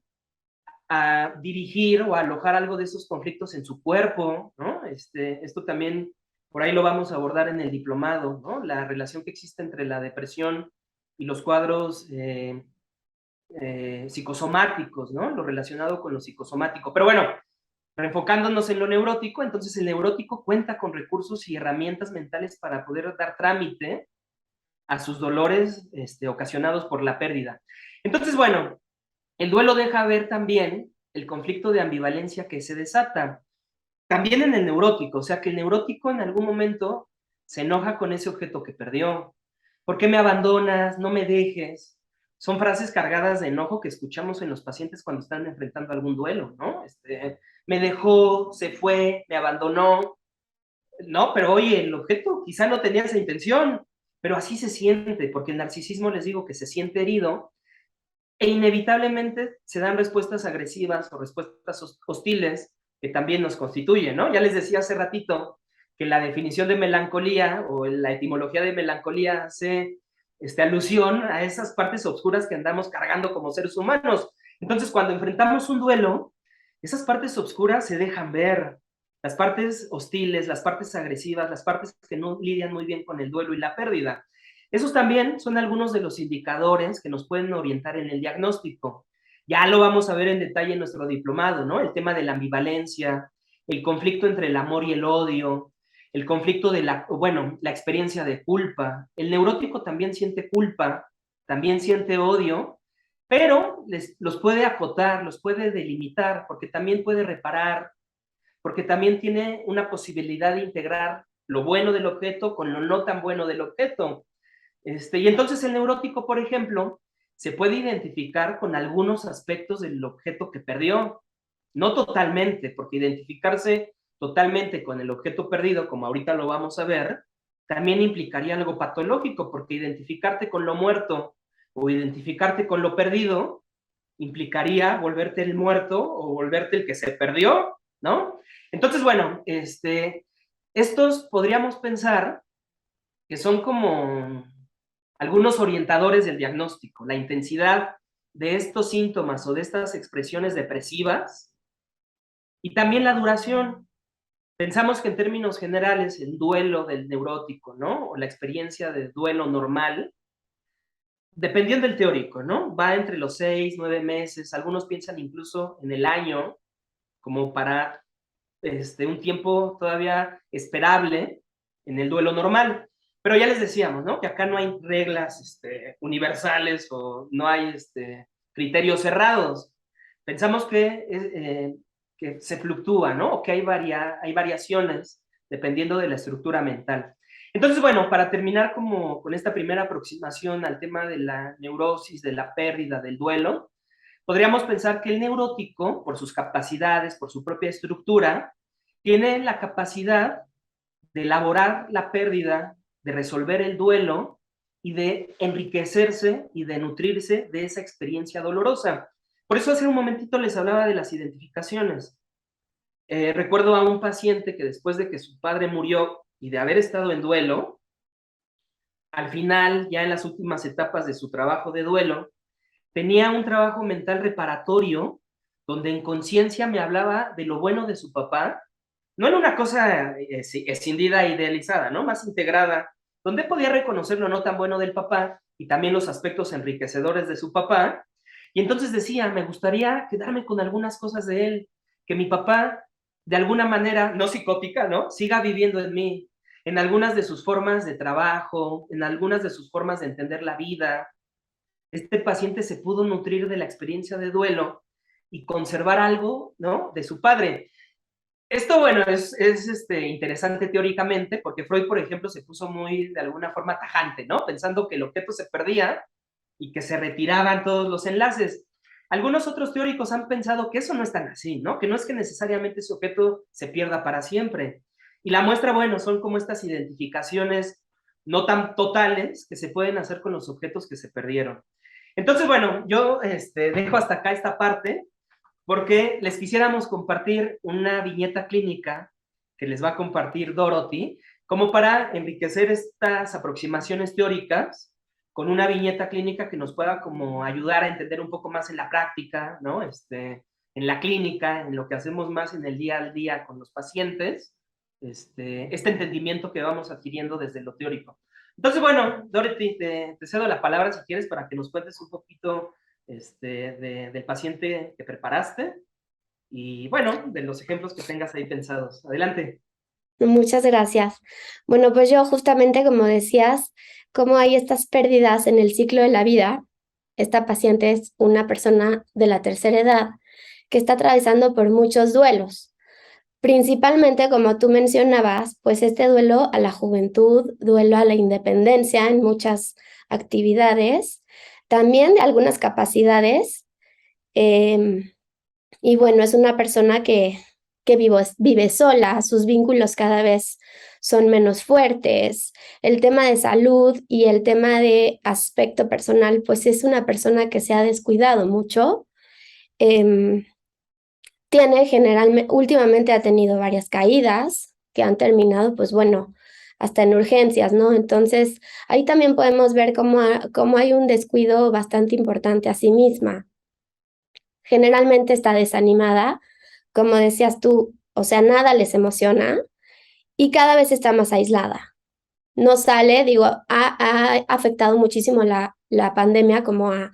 dirigir o a alojar algo de esos conflictos en su cuerpo, ¿no? ¿no? Esto también, por ahí lo vamos a abordar en el diplomado, ¿no? La relación que existe entre la depresión y los cuadros psicosomáticos, ¿no? Lo relacionado con lo psicosomático. Pero bueno, reenfocándonos en lo neurótico, entonces el neurótico cuenta con recursos y herramientas mentales para poder dar trámite a sus dolores ocasionados por la pérdida. Entonces, bueno, el duelo deja ver también el conflicto de ambivalencia que se desata, también en el neurótico, o sea que el neurótico en algún momento se enoja con ese objeto que perdió. ¿Por qué me abandonas? No me dejes. Son frases cargadas de enojo que escuchamos en los pacientes cuando están enfrentando algún duelo, ¿no? Me dejó, se fue, me abandonó, ¿no? Pero oye, el objeto quizá no tenía esa intención, pero así se siente, porque el narcisismo, les digo, que se siente herido e inevitablemente se dan respuestas agresivas o respuestas hostiles que también nos constituyen, ¿no? Ya les decía hace ratito que la definición de melancolía o la etimología de melancolía hace alusión a esas partes oscuras que andamos cargando como seres humanos. Entonces, cuando enfrentamos un duelo, esas partes oscuras se dejan ver, las partes hostiles, las partes agresivas, las partes que no lidian muy bien con el duelo y la pérdida. Esos también son algunos de los indicadores que nos pueden orientar en el diagnóstico. Ya lo vamos a ver en detalle en nuestro diplomado, ¿no? El tema de la ambivalencia, el conflicto entre el amor y el odio, el conflicto de la experiencia de culpa. El neurótico también siente culpa, también siente odio, pero los puede acotar, los puede delimitar, porque también puede reparar, porque también tiene una posibilidad de integrar lo bueno del objeto con lo no tan bueno del objeto. Y entonces el neurótico, por ejemplo, se puede identificar con algunos aspectos del objeto que perdió. No totalmente, porque identificarse totalmente con el objeto perdido, como ahorita lo vamos a ver, también implicaría algo patológico, porque identificarte con lo muerto o identificarte con lo perdido implicaría volverte el muerto o volverte el que se perdió, ¿no? Entonces, bueno, estos podríamos pensar que son como algunos orientadores del diagnóstico, la intensidad de estos síntomas o de estas expresiones depresivas y también la duración. Pensamos que en términos generales el duelo del neurótico, ¿no? O la experiencia de duelo normal, dependiendo del teórico, ¿no? Va entre los 6, 9 meses, algunos piensan incluso en el año como para un tiempo todavía esperable en el duelo normal. Pero ya les decíamos, ¿no? Que acá no hay reglas universales o no hay criterios cerrados. Pensamos que se fluctúa, ¿no? O que hay variaciones dependiendo de la estructura mental. Entonces, bueno, para terminar como con esta primera aproximación al tema de la neurosis, de la pérdida, del duelo, podríamos pensar que el neurótico, por sus capacidades, por su propia estructura, tiene la capacidad de elaborar la pérdida, de resolver el duelo y de enriquecerse y de nutrirse de esa experiencia dolorosa. Por eso hace un momentito les hablaba de las identificaciones. Recuerdo a un paciente que después de que su padre murió y de haber estado en duelo, al final, ya en las últimas etapas de su trabajo de duelo, tenía un trabajo mental reparatorio donde en conciencia me hablaba de lo bueno de su papá, no era una cosa escindida e idealizada, ¿no? Más integrada, donde podía reconocer lo no tan bueno del papá y también los aspectos enriquecedores de su papá. Y entonces decía, me gustaría quedarme con algunas cosas de él, que mi papá, de alguna manera, no psicótica, ¿no? Siga viviendo en mí, en algunas de sus formas de trabajo, en algunas de sus formas de entender la vida. Este paciente se pudo nutrir de la experiencia de duelo y conservar algo, ¿no? De su padre. Esto, bueno, es interesante teóricamente porque Freud, por ejemplo, se puso muy, de alguna forma, tajante, ¿no? Pensando que el objeto se perdía y que se retiraban todos los enlaces. Algunos otros teóricos han pensado que eso no es tan así, ¿no? Que no es que necesariamente ese objeto se pierda para siempre. Y la muestra, bueno, son como estas identificaciones no tan totales que se pueden hacer con los objetos que se perdieron. Entonces, bueno, yo dejo hasta acá esta parte porque les quisiéramos compartir una viñeta clínica que les va a compartir Dorothy, como para enriquecer estas aproximaciones teóricas con una viñeta clínica que nos pueda como ayudar a entender un poco más en la práctica, ¿no? En la clínica, en lo que hacemos más en el día al día con los pacientes. este entendimiento que vamos adquiriendo desde lo teórico. Entonces, bueno, Dorothy, te cedo la palabra si quieres para que nos cuentes un poquito del paciente que preparaste y, bueno, de los ejemplos que tengas ahí pensados. Adelante. Muchas gracias. Bueno, pues yo justamente como decías, como hay estas pérdidas en el ciclo de la vida, esta paciente es una persona de la tercera edad que está atravesando por muchos duelos. Principalmente, como tú mencionabas, pues este duelo a la juventud, duelo a la independencia en muchas actividades, también de algunas capacidades. Y bueno, es una persona que vive sola, sus vínculos cada vez son menos fuertes. El tema de salud y el tema de aspecto personal, pues es una persona que se ha descuidado mucho. Tiene generalmente, últimamente ha tenido varias caídas que han terminado, pues bueno, hasta en urgencias, ¿no? Entonces, ahí también podemos ver cómo hay un descuido bastante importante a sí misma. Generalmente está desanimada, como decías tú, o sea, nada les emociona y cada vez está más aislada. No sale, digo, ha afectado muchísimo la pandemia como a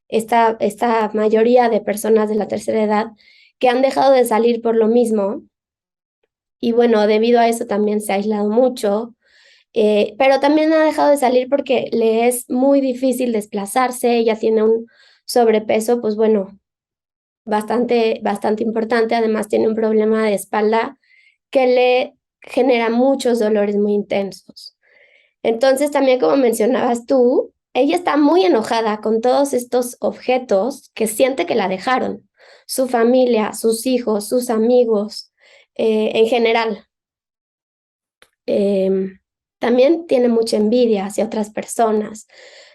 esta mayoría de personas de la tercera edad que han dejado de salir por lo mismo y bueno, debido a eso también se ha aislado mucho, pero también ha dejado de salir porque le es muy difícil desplazarse, ella tiene un sobrepeso, pues bueno, bastante importante, además tiene un problema de espalda que le genera muchos dolores muy intensos. Entonces, también como mencionabas tú, ella está muy enojada con todos estos objetos que siente que la dejaron, su familia, sus hijos, sus amigos, en general. También tiene mucha envidia hacia otras personas.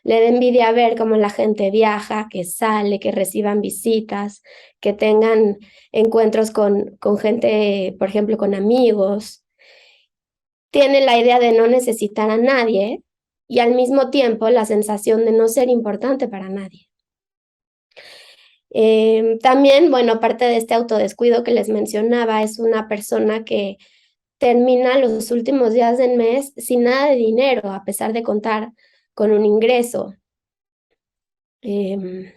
Le da envidia ver cómo la gente viaja, que sale, que reciban visitas, que tengan encuentros con gente, por ejemplo, con amigos. Tiene la idea de no necesitar a nadie y al mismo tiempo la sensación de no ser importante para nadie. También, bueno, aparte de este autodescuido que les mencionaba, es una persona que termina los últimos días del mes sin nada de dinero, a pesar de contar con un ingreso. Y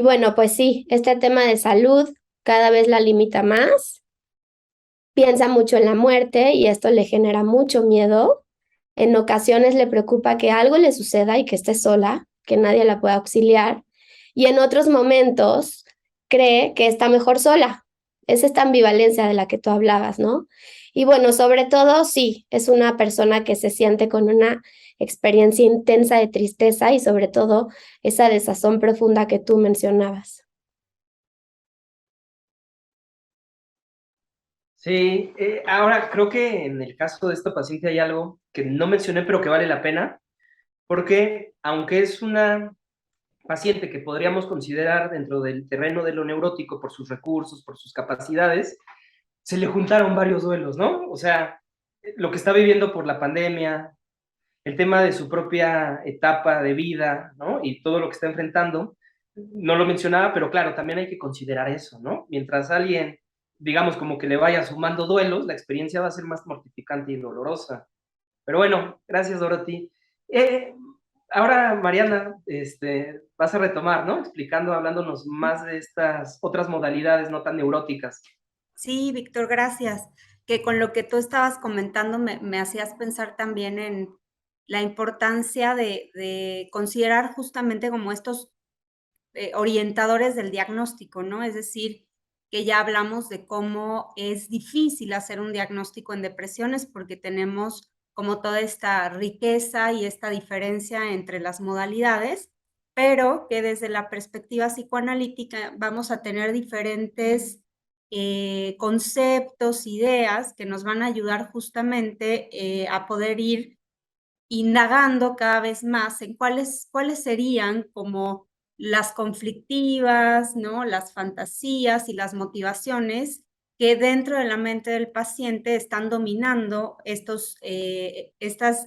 bueno, pues sí, este tema de salud cada vez la limita más, piensa mucho en la muerte y esto le genera mucho miedo. En ocasiones le preocupa que algo le suceda y que esté sola, que nadie la pueda auxiliar. Y en otros momentos cree que está mejor sola. Es esta ambivalencia de la que tú hablabas, ¿no? Y bueno, sobre todo, sí, es una persona que se siente con una experiencia intensa de tristeza y sobre todo esa desazón profunda que tú mencionabas. Sí, ahora creo que en el caso de esta paciente hay algo que no mencioné, pero que vale la pena, porque aunque es una paciente que podríamos considerar dentro del terreno de lo neurótico por sus recursos, por sus capacidades, se le juntaron varios duelos, ¿no? O sea, lo que está viviendo por la pandemia, el tema de su propia etapa de vida, ¿no? Y todo lo que está enfrentando, no lo mencionaba, pero claro, también hay que considerar eso, ¿no? Mientras alguien, digamos, como que le vaya sumando duelos, la experiencia va a ser más mortificante y dolorosa. Pero bueno, gracias, Dorothy. Eh, ahora, Mariana, vas a retomar, ¿no? Explicando, hablándonos más de estas otras modalidades no tan neuróticas. Sí, Víctor, gracias. Que con lo que tú estabas comentando me hacías pensar también en la importancia de considerar justamente como estos orientadores del diagnóstico, ¿no? Es decir, que ya hablamos de cómo es difícil hacer un diagnóstico en depresiones porque tenemos como toda esta riqueza y esta diferencia entre las modalidades, pero que desde la perspectiva psicoanalítica vamos a tener diferentes conceptos, ideas que nos van a ayudar justamente a poder ir indagando cada vez más en cuáles serían como las conflictivas, ¿no? Las fantasías y las motivaciones que dentro de la mente del paciente están dominando estas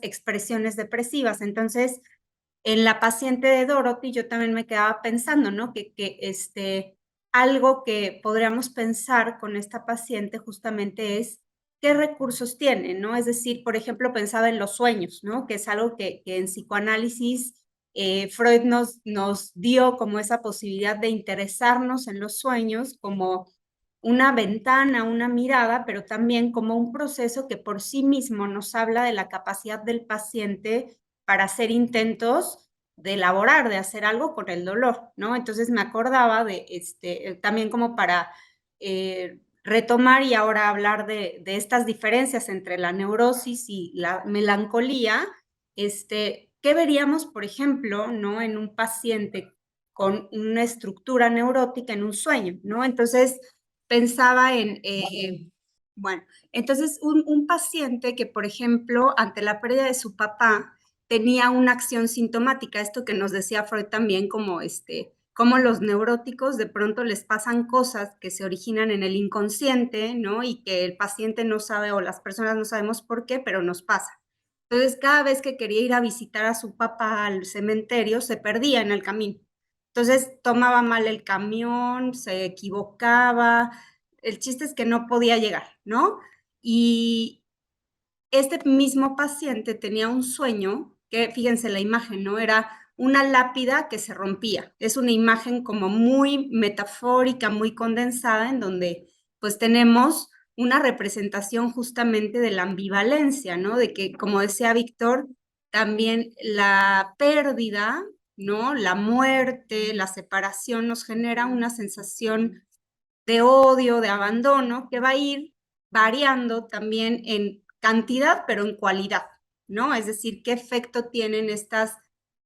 expresiones depresivas. Entonces, en la paciente de Dorothy, yo también me quedaba pensando, ¿no? Algo que podríamos pensar con esta paciente justamente es qué recursos tiene, ¿no? Es decir, por ejemplo, pensaba en los sueños, ¿no? Que es algo que en psicoanálisis Freud nos dio como esa posibilidad de interesarnos en los sueños como una ventana, una mirada, pero también como un proceso que por sí mismo nos habla de la capacidad del paciente para hacer intentos de elaborar, de hacer algo con el dolor, ¿no? Entonces me acordaba de, también como para retomar y ahora hablar de estas diferencias entre la neurosis y la melancolía, ¿qué veríamos, por ejemplo, ¿no? En un paciente con una estructura neurótica en un sueño, ¿no? Entonces, pensaba en, bueno, entonces un paciente que, por ejemplo, ante la pérdida de su papá, tenía una acción sintomática, esto que nos decía Freud también, como los neuróticos de pronto les pasan cosas que se originan en el inconsciente, ¿no? Y que el paciente no sabe o las personas no sabemos por qué, pero nos pasa. Entonces, cada vez que quería ir a visitar a su papá al cementerio, se perdía en el camino. Entonces, tomaba mal el camión, se equivocaba, el chiste es que no podía llegar, ¿no? Y este mismo paciente tenía un sueño, que fíjense la imagen, ¿no? Era una lápida que se rompía. Es una imagen como muy metafórica, muy condensada, en donde pues tenemos una representación justamente de la ambivalencia, ¿no? De que, como decía Víctor, también la pérdida, ¿no? La muerte, la separación nos genera una sensación de odio, de abandono, que va a ir variando también en cantidad, pero en cualidad, ¿no? Es decir, qué efecto tienen estas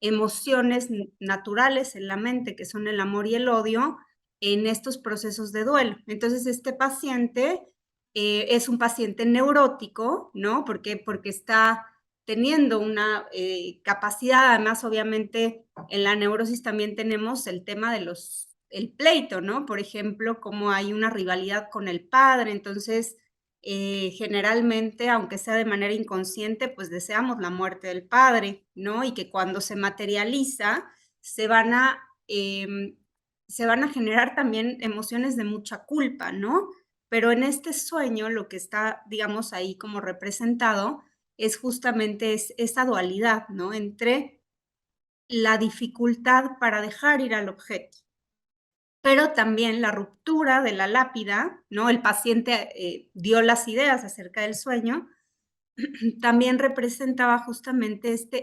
emociones naturales en la mente, que son el amor y el odio, en estos procesos de duelo. Entonces, este paciente es un paciente neurótico, ¿no? Porque está teniendo una capacidad, además, obviamente, en la neurosis también tenemos el tema de el pleito, ¿no? Por ejemplo, como hay una rivalidad con el padre, entonces generalmente, aunque sea de manera inconsciente, pues deseamos la muerte del padre, ¿no? Y que cuando se materializa se van a, se van a generar también emociones de mucha culpa, ¿no? Pero en este sueño lo que está, digamos, ahí como representado es justamente esa dualidad, ¿no? Entre la dificultad para dejar ir al objeto, pero también la ruptura de la lápida, ¿no? El paciente dio las ideas acerca del sueño, también representaba justamente este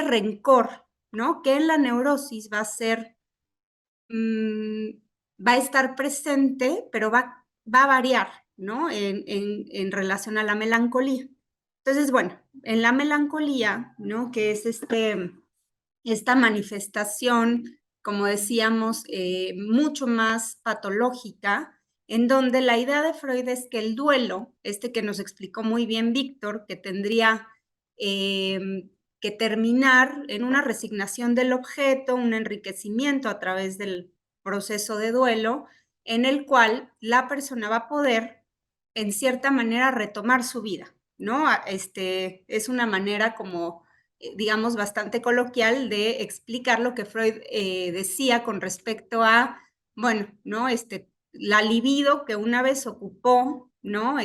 rencor, ¿no? Que en la neurosis va a ser, va a estar presente, pero va a variar, ¿no? En relación a la melancolía. Entonces, bueno, en la melancolía, ¿no? Que es esta manifestación, como decíamos, mucho más patológica, en donde la idea de Freud es que el duelo, que nos explicó muy bien Víctor, que tendría que terminar en una resignación del objeto, un enriquecimiento a través del proceso de duelo, en el cual la persona va a poder, en cierta manera, retomar su vida, ¿no? Es una manera como digamos, bastante coloquial de explicar lo que Freud decía con respecto a, bueno, ¿no? La libido que una vez ocupó, ¿no?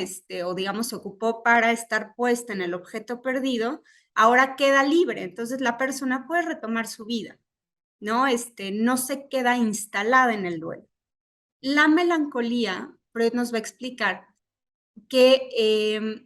O digamos, se ocupó para estar puesta en el objeto perdido, ahora queda libre, entonces la persona puede retomar su vida, ¿no? No se queda instalada en el duelo. La melancolía, Freud nos va a explicar que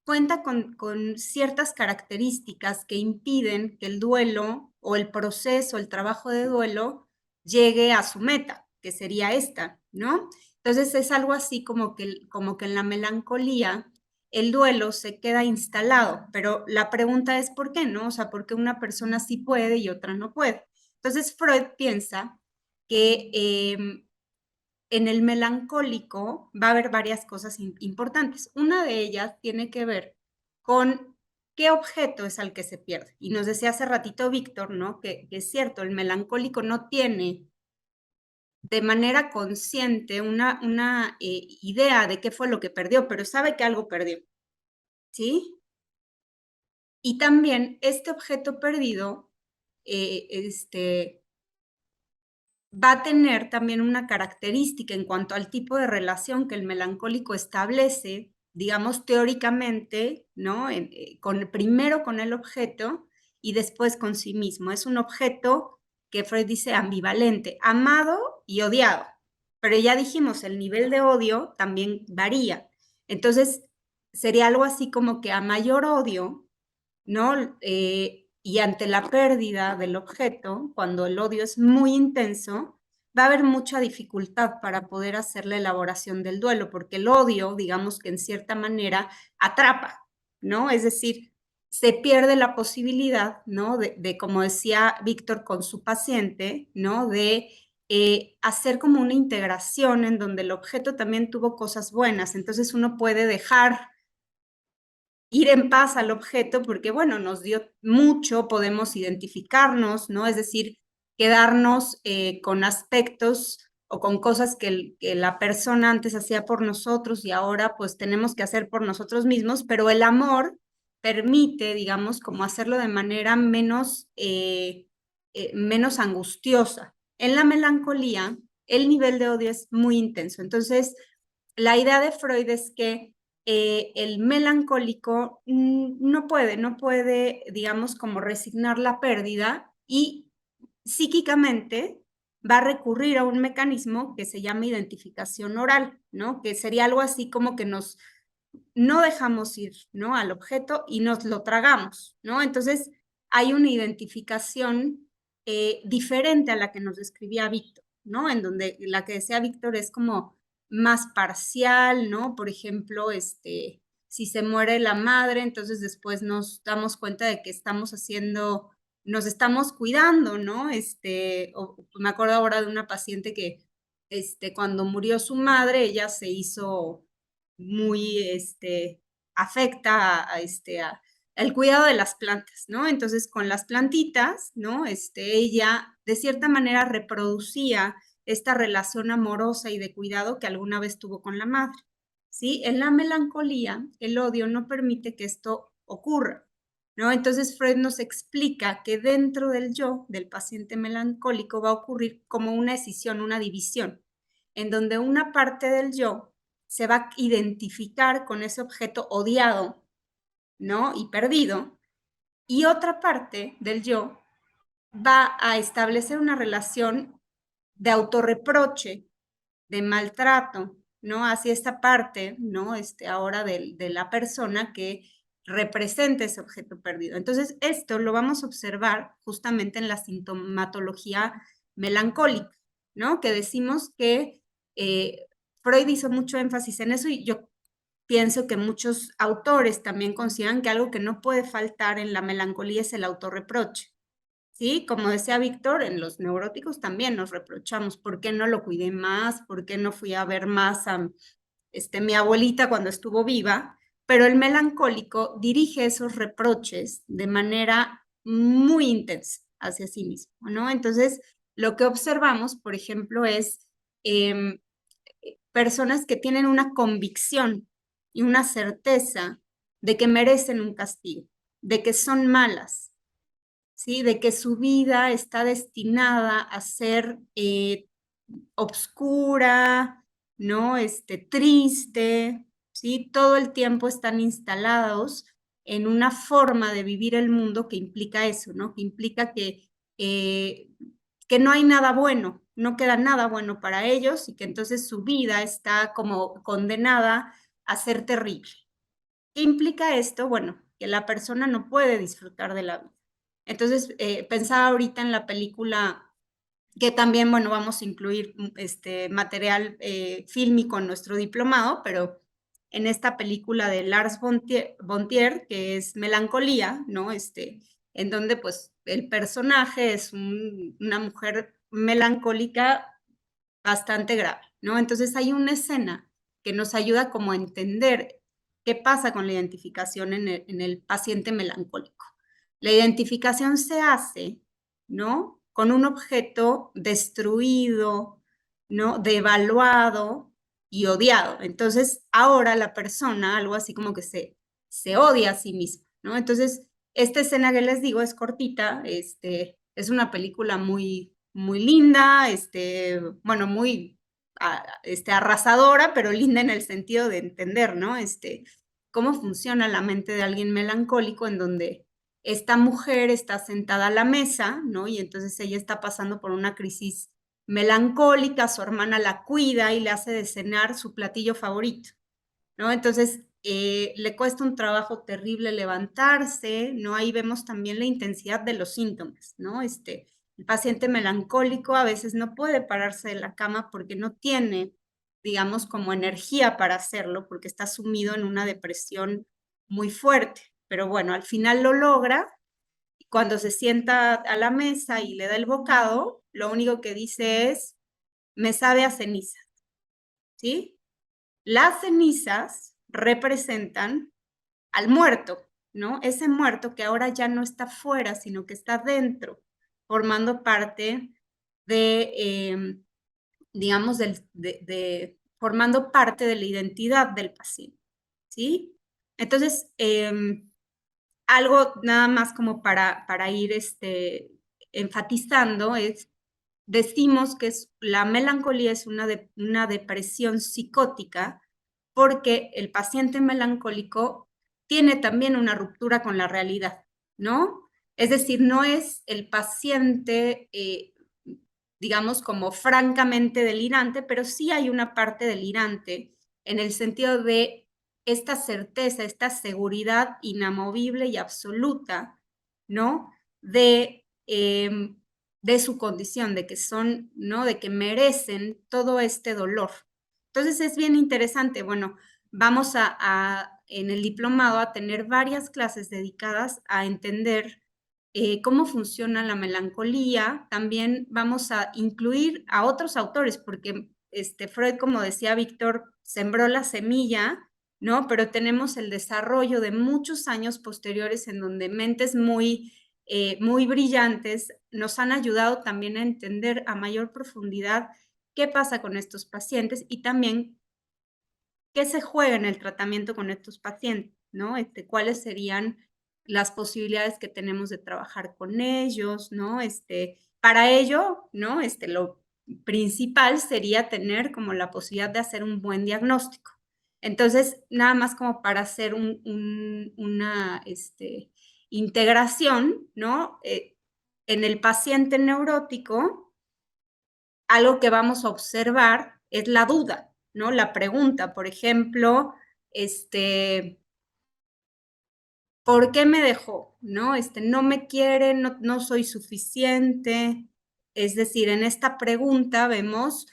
cuenta con ciertas características que impiden que el duelo o el proceso, el trabajo de duelo llegue a su meta, que sería esta, ¿no? Entonces es algo así como que en la melancolía el duelo se queda instalado, pero la pregunta es ¿por qué no? O sea, ¿por qué una persona sí puede y otra no puede? Entonces Freud piensa que en el melancólico va a haber varias cosas importantes. Una de ellas tiene que ver con qué objeto es al que se pierde. Y nos decía hace ratito Víctor, ¿no? Que es cierto, el melancólico no tiene de manera consciente una idea de qué fue lo que perdió, pero sabe que algo perdió, ¿sí? Y también este objeto perdido, va a tener también una característica en cuanto al tipo de relación que el melancólico establece, digamos teóricamente, ¿no? Primero con el objeto y después con sí mismo. Es un objeto que Freud dice ambivalente, amado y odiado. Pero ya dijimos, el nivel de odio también varía. Entonces, sería algo así como que a mayor odio, ¿no? Y ante la pérdida del objeto, cuando el odio es muy intenso, va a haber mucha dificultad para poder hacer la elaboración del duelo, porque el odio, digamos que en cierta manera, atrapa, ¿no? Es decir, se pierde la posibilidad, ¿no? Como decía Víctor con su paciente, ¿no? De hacer como una integración en donde el objeto también tuvo cosas buenas, entonces uno puede dejar ir en paz al objeto porque, bueno, nos dio mucho, podemos identificarnos, ¿no? Es decir, quedarnos con aspectos o con cosas que la persona antes hacía por nosotros y ahora pues tenemos que hacer por nosotros mismos, pero el amor permite, digamos, como hacerlo de manera menos angustiosa. En la melancolía, el nivel de odio es muy intenso. Entonces, la idea de Freud es que el melancólico no puede, digamos, como resignar la pérdida y psíquicamente va a recurrir a un mecanismo que se llama identificación oral, ¿no? Que sería algo así como que no dejamos ir, ¿no? Al objeto y nos lo tragamos, ¿no? Entonces, hay una identificación diferente a la que nos describía Víctor, ¿no? En donde la que decía Víctor es como más parcial, ¿no? Por ejemplo, si se muere la madre, entonces después nos damos cuenta de que nos estamos cuidando, ¿no? Me acuerdo ahora de una paciente que, cuando murió su madre, ella se hizo muy, afecta el cuidado de las plantas, ¿no? Entonces, con las plantitas, ¿no? Ella, de cierta manera, reproducía esta relación amorosa y de cuidado que alguna vez tuvo con la madre, ¿sí? En la melancolía, el odio no permite que esto ocurra, ¿no? Entonces, Freud nos explica que dentro del yo, del paciente melancólico, va a ocurrir como una escisión, una división, en donde una parte del yo se va a identificar con ese objeto odiado, ¿no? Y perdido, y otra parte del yo va a establecer una relación de autorreproche, de maltrato, ¿no? Hacia esta parte, ¿no? Ahora de la persona que representa ese objeto perdido. Entonces, esto lo vamos a observar justamente en la sintomatología melancólica, ¿no? Que decimos que Freud hizo mucho énfasis en eso y yo pienso que muchos autores también consideran que algo que no puede faltar en la melancolía es el autorreproche. ¿Sí? Como decía Víctor, en los neuróticos también nos reprochamos, ¿por qué no lo cuidé más? ¿Por qué no fui a ver más a mi abuelita cuando estuvo viva? Pero el melancólico dirige esos reproches de manera muy intensa hacia sí mismo, ¿no? Entonces, lo que observamos, por ejemplo, es eh, personas que tienen una convicción y una certeza de que merecen un castigo, de que son malas, ¿sí? De que su vida está destinada a ser obscura, ¿no? Triste, ¿sí? Todo el tiempo están instalados en una forma de vivir el mundo que implica eso, ¿no? Que implica que no hay nada bueno, no queda nada bueno para ellos y que entonces su vida está como condenada a ser terrible. ¿Qué implica esto? Bueno, que la persona no puede disfrutar de la vida. Entonces, pensaba ahorita en la película que también, bueno, vamos a incluir material fílmico en nuestro diplomado, pero en esta película de Lars von Trier, que es Melancolía, ¿no? En donde pues el personaje es una mujer melancólica bastante grave, ¿no? Entonces hay una escena que nos ayuda como a entender qué pasa con la identificación en el paciente melancólico. La identificación se hace, ¿no? Con un objeto destruido, ¿no? Devaluado y odiado. Entonces, ahora la persona, algo así como que se odia a sí misma, ¿no? Entonces, esta escena que les digo es cortita, es una película muy, muy linda, bueno, muy arrasadora, pero linda en el sentido de entender, ¿no? Cómo funciona la mente de alguien melancólico en donde esta mujer está sentada a la mesa, ¿no? Y entonces ella está pasando por una crisis melancólica, su hermana la cuida y le hace de cenar su platillo favorito, ¿no? Entonces, le cuesta un trabajo terrible levantarse, ¿no? Ahí vemos también la intensidad de los síntomas, ¿no? El paciente melancólico a veces no puede pararse de la cama porque no tiene, digamos, como energía para hacerlo, porque está sumido en una depresión muy fuerte. Pero bueno, al final lo logra. Cuando se sienta a la mesa y le da el bocado, lo único que dice es, me sabe a ceniza, ¿sí? Las cenizas representan al muerto, ¿no? Ese muerto que ahora ya no está fuera, sino que está dentro, formando parte de, digamos, formando parte de la identidad del paciente, ¿sí? Entonces, algo nada más como para ir enfatizando es, decimos que la melancolía es una depresión psicótica porque el paciente melancólico tiene también una ruptura con la realidad, ¿no? Es decir, no es el paciente, digamos, como francamente delirante, pero sí hay una parte delirante en el sentido de esta certeza, esta seguridad inamovible y absoluta, ¿no? De su condición, de que son, ¿no? De que merecen todo este dolor. Entonces es bien interesante. Bueno, vamos en el diplomado a tener varias clases dedicadas a entender cómo funciona la melancolía. También vamos a incluir a otros autores, porque Freud, como decía Víctor, sembró la semilla, ¿no? Pero tenemos el desarrollo de muchos años posteriores en donde mentes muy brillantes nos han ayudado también a entender a mayor profundidad qué pasa con estos pacientes y también qué se juega en el tratamiento con estos pacientes, ¿no? Cuáles serían las posibilidades que tenemos de trabajar con ellos, ¿no? Para ello, ¿no? Lo principal sería tener como la posibilidad de hacer un buen diagnóstico. Entonces, nada más como para hacer una integración, ¿no? En el paciente neurótico, algo que vamos a observar es la duda, ¿no? La pregunta, por ejemplo, ¿por qué me dejó? ¿No? No me quiere, no soy suficiente. Es decir, en esta pregunta vemos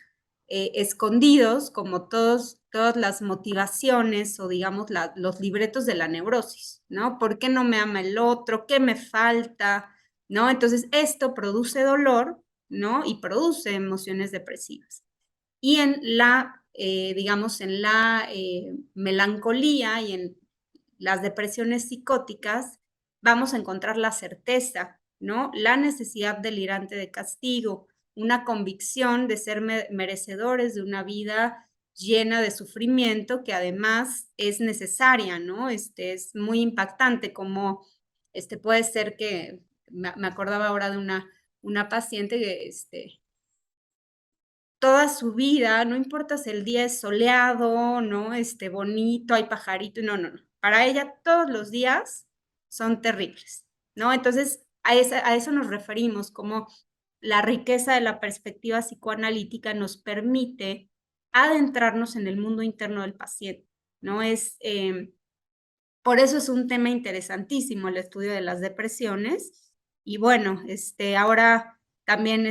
escondidos como todas las motivaciones o digamos los libretos de la neurosis, ¿no? ¿Por qué no me ama el otro? ¿Qué me falta? ¿No? Entonces, esto produce dolor, ¿no? Y produce emociones depresivas. Y digamos, en la melancolía y en las depresiones psicóticas, vamos a encontrar la certeza, ¿no? La necesidad delirante de castigo, una convicción de ser merecedores de una vida llena de sufrimiento que además es necesaria, ¿no? Es muy impactante como puede ser que, me acordaba ahora de una paciente que toda su vida, no importa si el día es soleado, ¿no? Bonito, hay pajarito, no, no, no. Para ella todos los días son terribles, ¿no? Entonces, a eso nos referimos, como la riqueza de la perspectiva psicoanalítica nos permite adentrarnos en el mundo interno del paciente, ¿no? Por eso es un tema interesantísimo el estudio de las depresiones. Y bueno, ahora también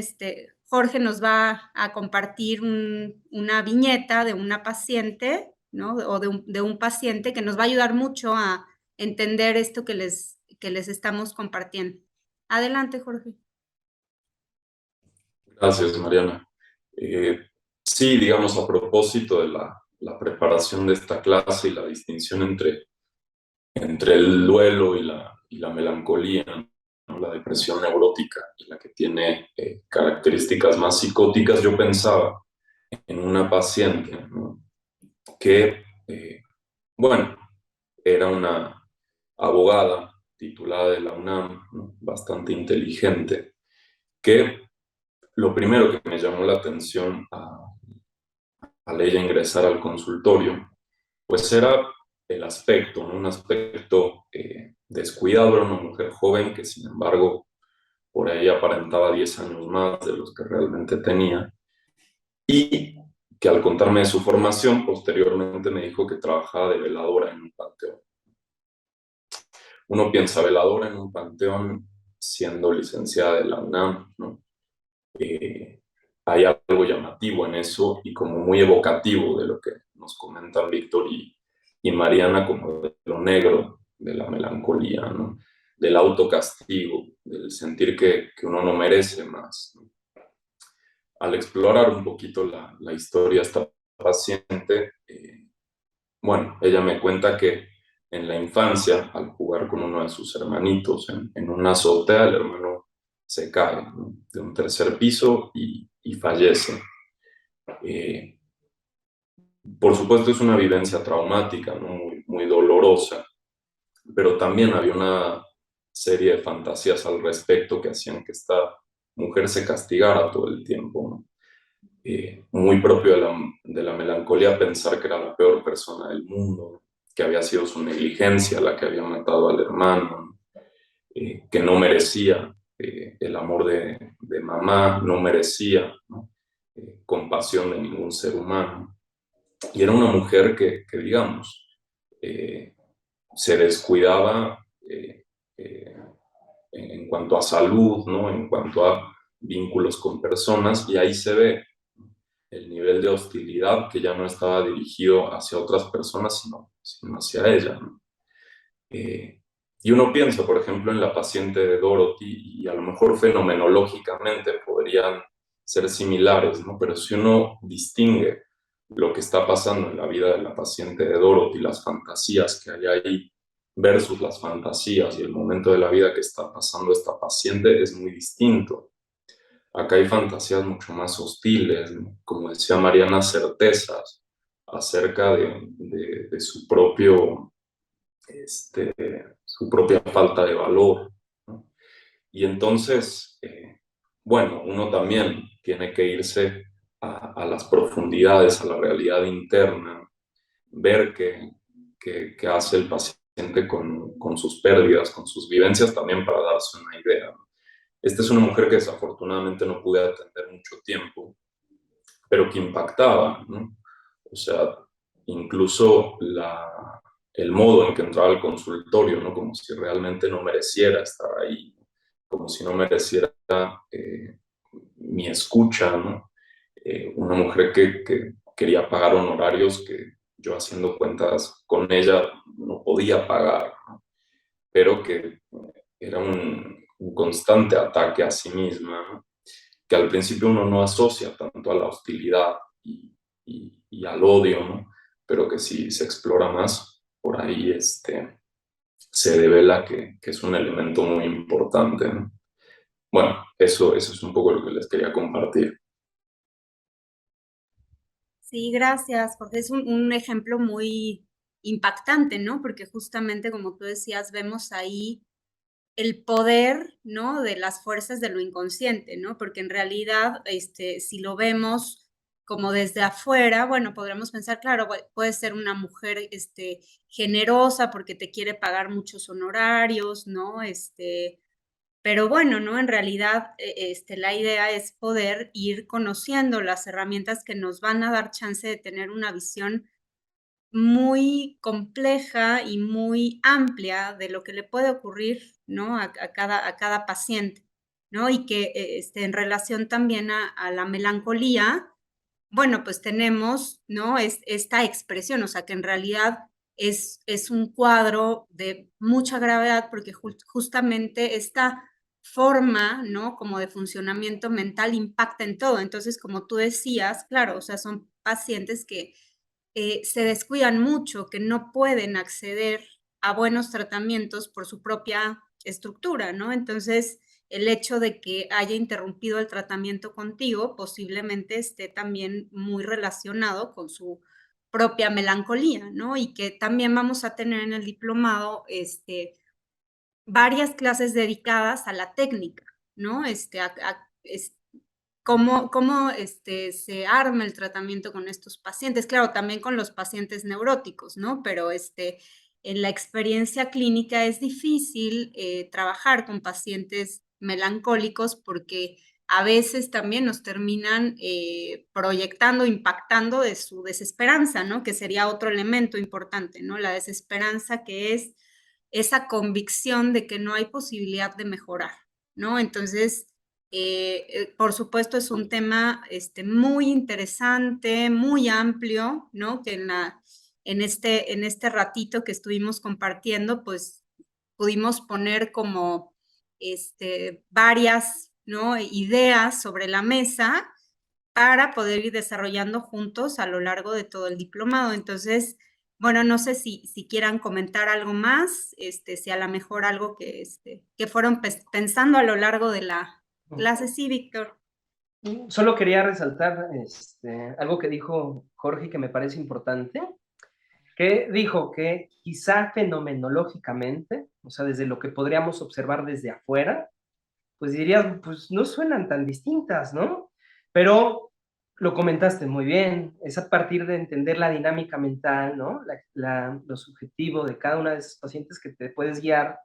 Jorge nos va a compartir una viñeta de una paciente, ¿no? O de un paciente que nos va a ayudar mucho a entender esto que les estamos compartiendo. Adelante, Jorge. Gracias, Mariana. Sí, digamos, a propósito de la preparación de esta clase y la distinción entre el duelo y la melancolía, ¿no? La depresión neurótica y la que tiene características más psicóticas, yo pensaba en una paciente, ¿no? Que, bueno, era una abogada titulada de la UNAM, ¿no? Bastante inteligente, que lo primero que me llamó la atención al ella ingresar al consultorio, pues era el aspecto, ¿no? Un aspecto descuidado, era una mujer joven que sin embargo por ahí aparentaba 10 años más de los que realmente tenía, y que al contarme de su formación, posteriormente me dijo que trabajaba de veladora en un panteón. Uno piensa veladora en un panteón siendo licenciada de la UNAM, ¿no? Eh, Hay algo llamativo en eso y como muy evocativo de lo que nos comentan Víctor y Mariana, como de lo negro, de la melancolía, ¿no? Del autocastigo, del sentir que uno no merece más, ¿no? Al explorar un poquito la historia de esta paciente, bueno, ella me cuenta que en la infancia, al jugar con uno de sus hermanitos en una azotea, el hermano se cae, ¿no? De un tercer piso y fallece. Eh, por supuesto es una vivencia traumática, ¿no? Muy dolorosa, pero también había una serie de fantasías al respecto que hacían que esta mujer se castigara todo el tiempo, ¿no? Muy propio de la melancolía pensar que era la peor persona del mundo, que había sido su negligencia la que había matado al hermano, que no merecía el amor de mamá, no merecía, ¿no? Compasión de ningún ser humano. Y era una mujer que digamos, eh, se descuidaba en cuanto a salud, ¿no? En cuanto a vínculos con personas, y ahí se ve el nivel de hostilidad que ya no estaba dirigido hacia otras personas, sino hacia ella, ¿no? Y uno piensa, por ejemplo, en la paciente de Dorothy, y a lo mejor fenomenológicamente podrían ser similares, ¿no? Pero si uno distingue lo que está pasando en la vida de la paciente de Dorothy, las fantasías que hay ahí, versus las fantasías y el momento de la vida que está pasando esta paciente, es muy distinto. Acá hay fantasías mucho más hostiles, ¿no? Como decía Mariana, certezas acerca de su propio, este, su propia falta de valor, ¿no? Y entonces, bueno, uno también tiene que irse a las profundidades, a la realidad interna, ver qué hace el paciente con sus pérdidas, con sus vivencias, también para darse una idea, ¿no? Esta es una mujer que desafortunadamente no pude atender mucho tiempo, pero que impactaba, ¿no? O sea, incluso el modo en que entraba al consultorio, ¿no? Como si realmente no mereciera estar ahí, como si no mereciera mi escucha, ¿no? Una mujer que quería pagar honorarios que yo haciendo cuentas con ella no podía pagar, ¿no? Pero que era un constante ataque a sí misma, ¿no? Que al principio uno no asocia tanto a la hostilidad y al odio, ¿no? Pero que si se explora más, por ahí se devela que es un elemento muy importante, ¿no? Bueno, eso es un poco lo que les quería compartir. Sí, gracias, porque es un ejemplo muy impactante, ¿no? Porque justamente como tú decías, vemos ahí el poder, ¿no? De las fuerzas de lo inconsciente, ¿no? Porque en realidad, si lo vemos como desde afuera, bueno, podríamos pensar, claro, puede ser una mujer, generosa porque te quiere pagar muchos honorarios, ¿no? Pero bueno, ¿no? En realidad, la idea es poder ir conociendo las herramientas que nos van a dar chance de tener una visión muy compleja y muy amplia de lo que le puede ocurrir, ¿no? A cada paciente, ¿no? Y que en relación también a la melancolía, bueno, pues tenemos, ¿no? Esta expresión, o sea, que en realidad es un cuadro de mucha gravedad porque justamente esta forma, ¿no? Como de funcionamiento mental impacta en todo. Entonces, como tú decías, claro, o sea, son pacientes que se descuidan mucho, que no pueden acceder a buenos tratamientos por su propia estructura, ¿no? Entonces, el hecho de que haya interrumpido el tratamiento contigo posiblemente esté también muy relacionado con su propia melancolía, ¿no? Y que también vamos a tener en el diplomado, varias clases dedicadas a la técnica, ¿no? cómo se arma el tratamiento con estos pacientes. Claro, también con los pacientes neuróticos, ¿no? Pero en la experiencia clínica es difícil trabajar con pacientes melancólicos porque a veces también nos terminan proyectando, impactando de su desesperanza, ¿no? Que sería otro elemento importante, ¿no? La desesperanza, que es esa convicción de que no hay posibilidad de mejorar, ¿no? Entonces, por supuesto, es un tema muy interesante, muy amplio, ¿no? Que en este ratito que estuvimos compartiendo, pues pudimos poner como varias, ¿no?, ideas sobre la mesa para poder ir desarrollando juntos a lo largo de todo el diplomado. Entonces, bueno, no sé si quieran comentar algo más, si a lo mejor algo que fueron pensando a lo largo de la clase. Sí, Víctor. Solo quería resaltar algo que dijo Jorge que me parece importante, que dijo que quizá fenomenológicamente, o sea, desde lo que podríamos observar desde afuera, pues dirías, pues no suenan tan distintas, ¿no? Pero lo comentaste muy bien, es a partir de entender la dinámica mental, ¿no? Lo subjetivo de cada una de esos pacientes que te puedes guiar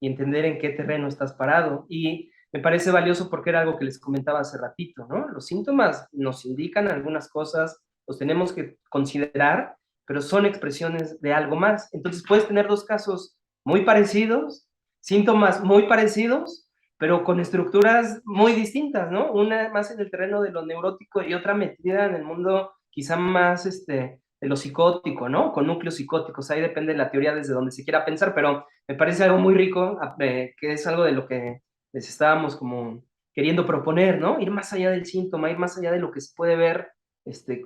y entender en qué terreno estás parado. Y me parece valioso porque era algo que les comentaba hace ratito, ¿no? Los síntomas nos indican algunas cosas, los tenemos que considerar, pero son expresiones de algo más. Entonces puedes tener dos casos muy parecidos, síntomas muy parecidos, pero con estructuras muy distintas, ¿no? Una más en el terreno de lo neurótico y otra metida en el mundo quizá más de lo psicótico, ¿no? Con núcleos psicóticos, ahí depende de la teoría desde donde se quiera pensar, pero me parece algo muy rico, que es algo de lo que les estábamos como queriendo proponer, ¿no? Ir más allá del síntoma, ir más allá de lo que se puede ver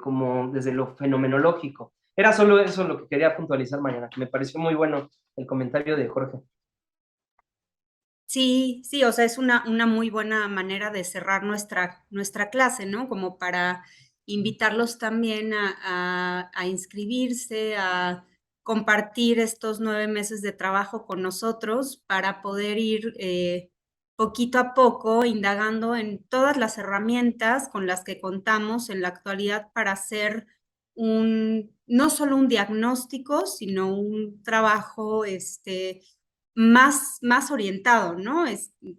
como desde lo fenomenológico. Era solo eso lo que quería puntualizar mañana, que me pareció muy bueno el comentario de Jorge. Sí, sí, o sea, es una muy buena manera de cerrar nuestra clase, ¿no? Como para invitarlos también a inscribirse, a compartir estos 9 meses de trabajo con nosotros para poder ir poquito a poco indagando en todas las herramientas con las que contamos en la actualidad para hacer no solo un diagnóstico, sino un trabajo más orientado, ¿no?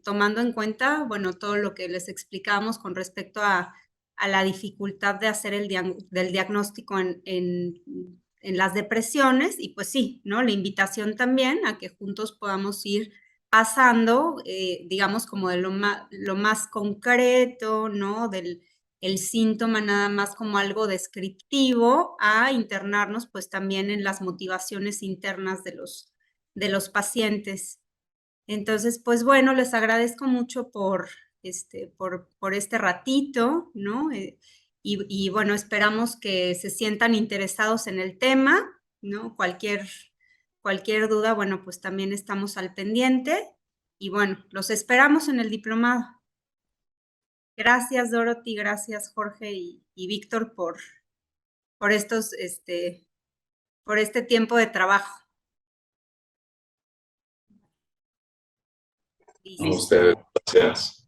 Tomando en cuenta, bueno, todo lo que les explicamos con respecto a la dificultad de hacer del diagnóstico en las depresiones, y pues sí, ¿no? La invitación también a que juntos podamos ir pasando, digamos, como de lo más concreto, ¿no? El síntoma nada más como algo descriptivo, a internarnos pues también en las motivaciones internas de los pacientes. Entonces, pues bueno, les agradezco mucho por este ratito, ¿no? Y bueno, esperamos que se sientan interesados en el tema, ¿no? Cualquier duda, bueno, pues también estamos al pendiente. Y bueno, los esperamos en el diplomado. Gracias, Dorothy, gracias, Jorge y Víctor, por este tiempo de trabajo. A ustedes, gracias.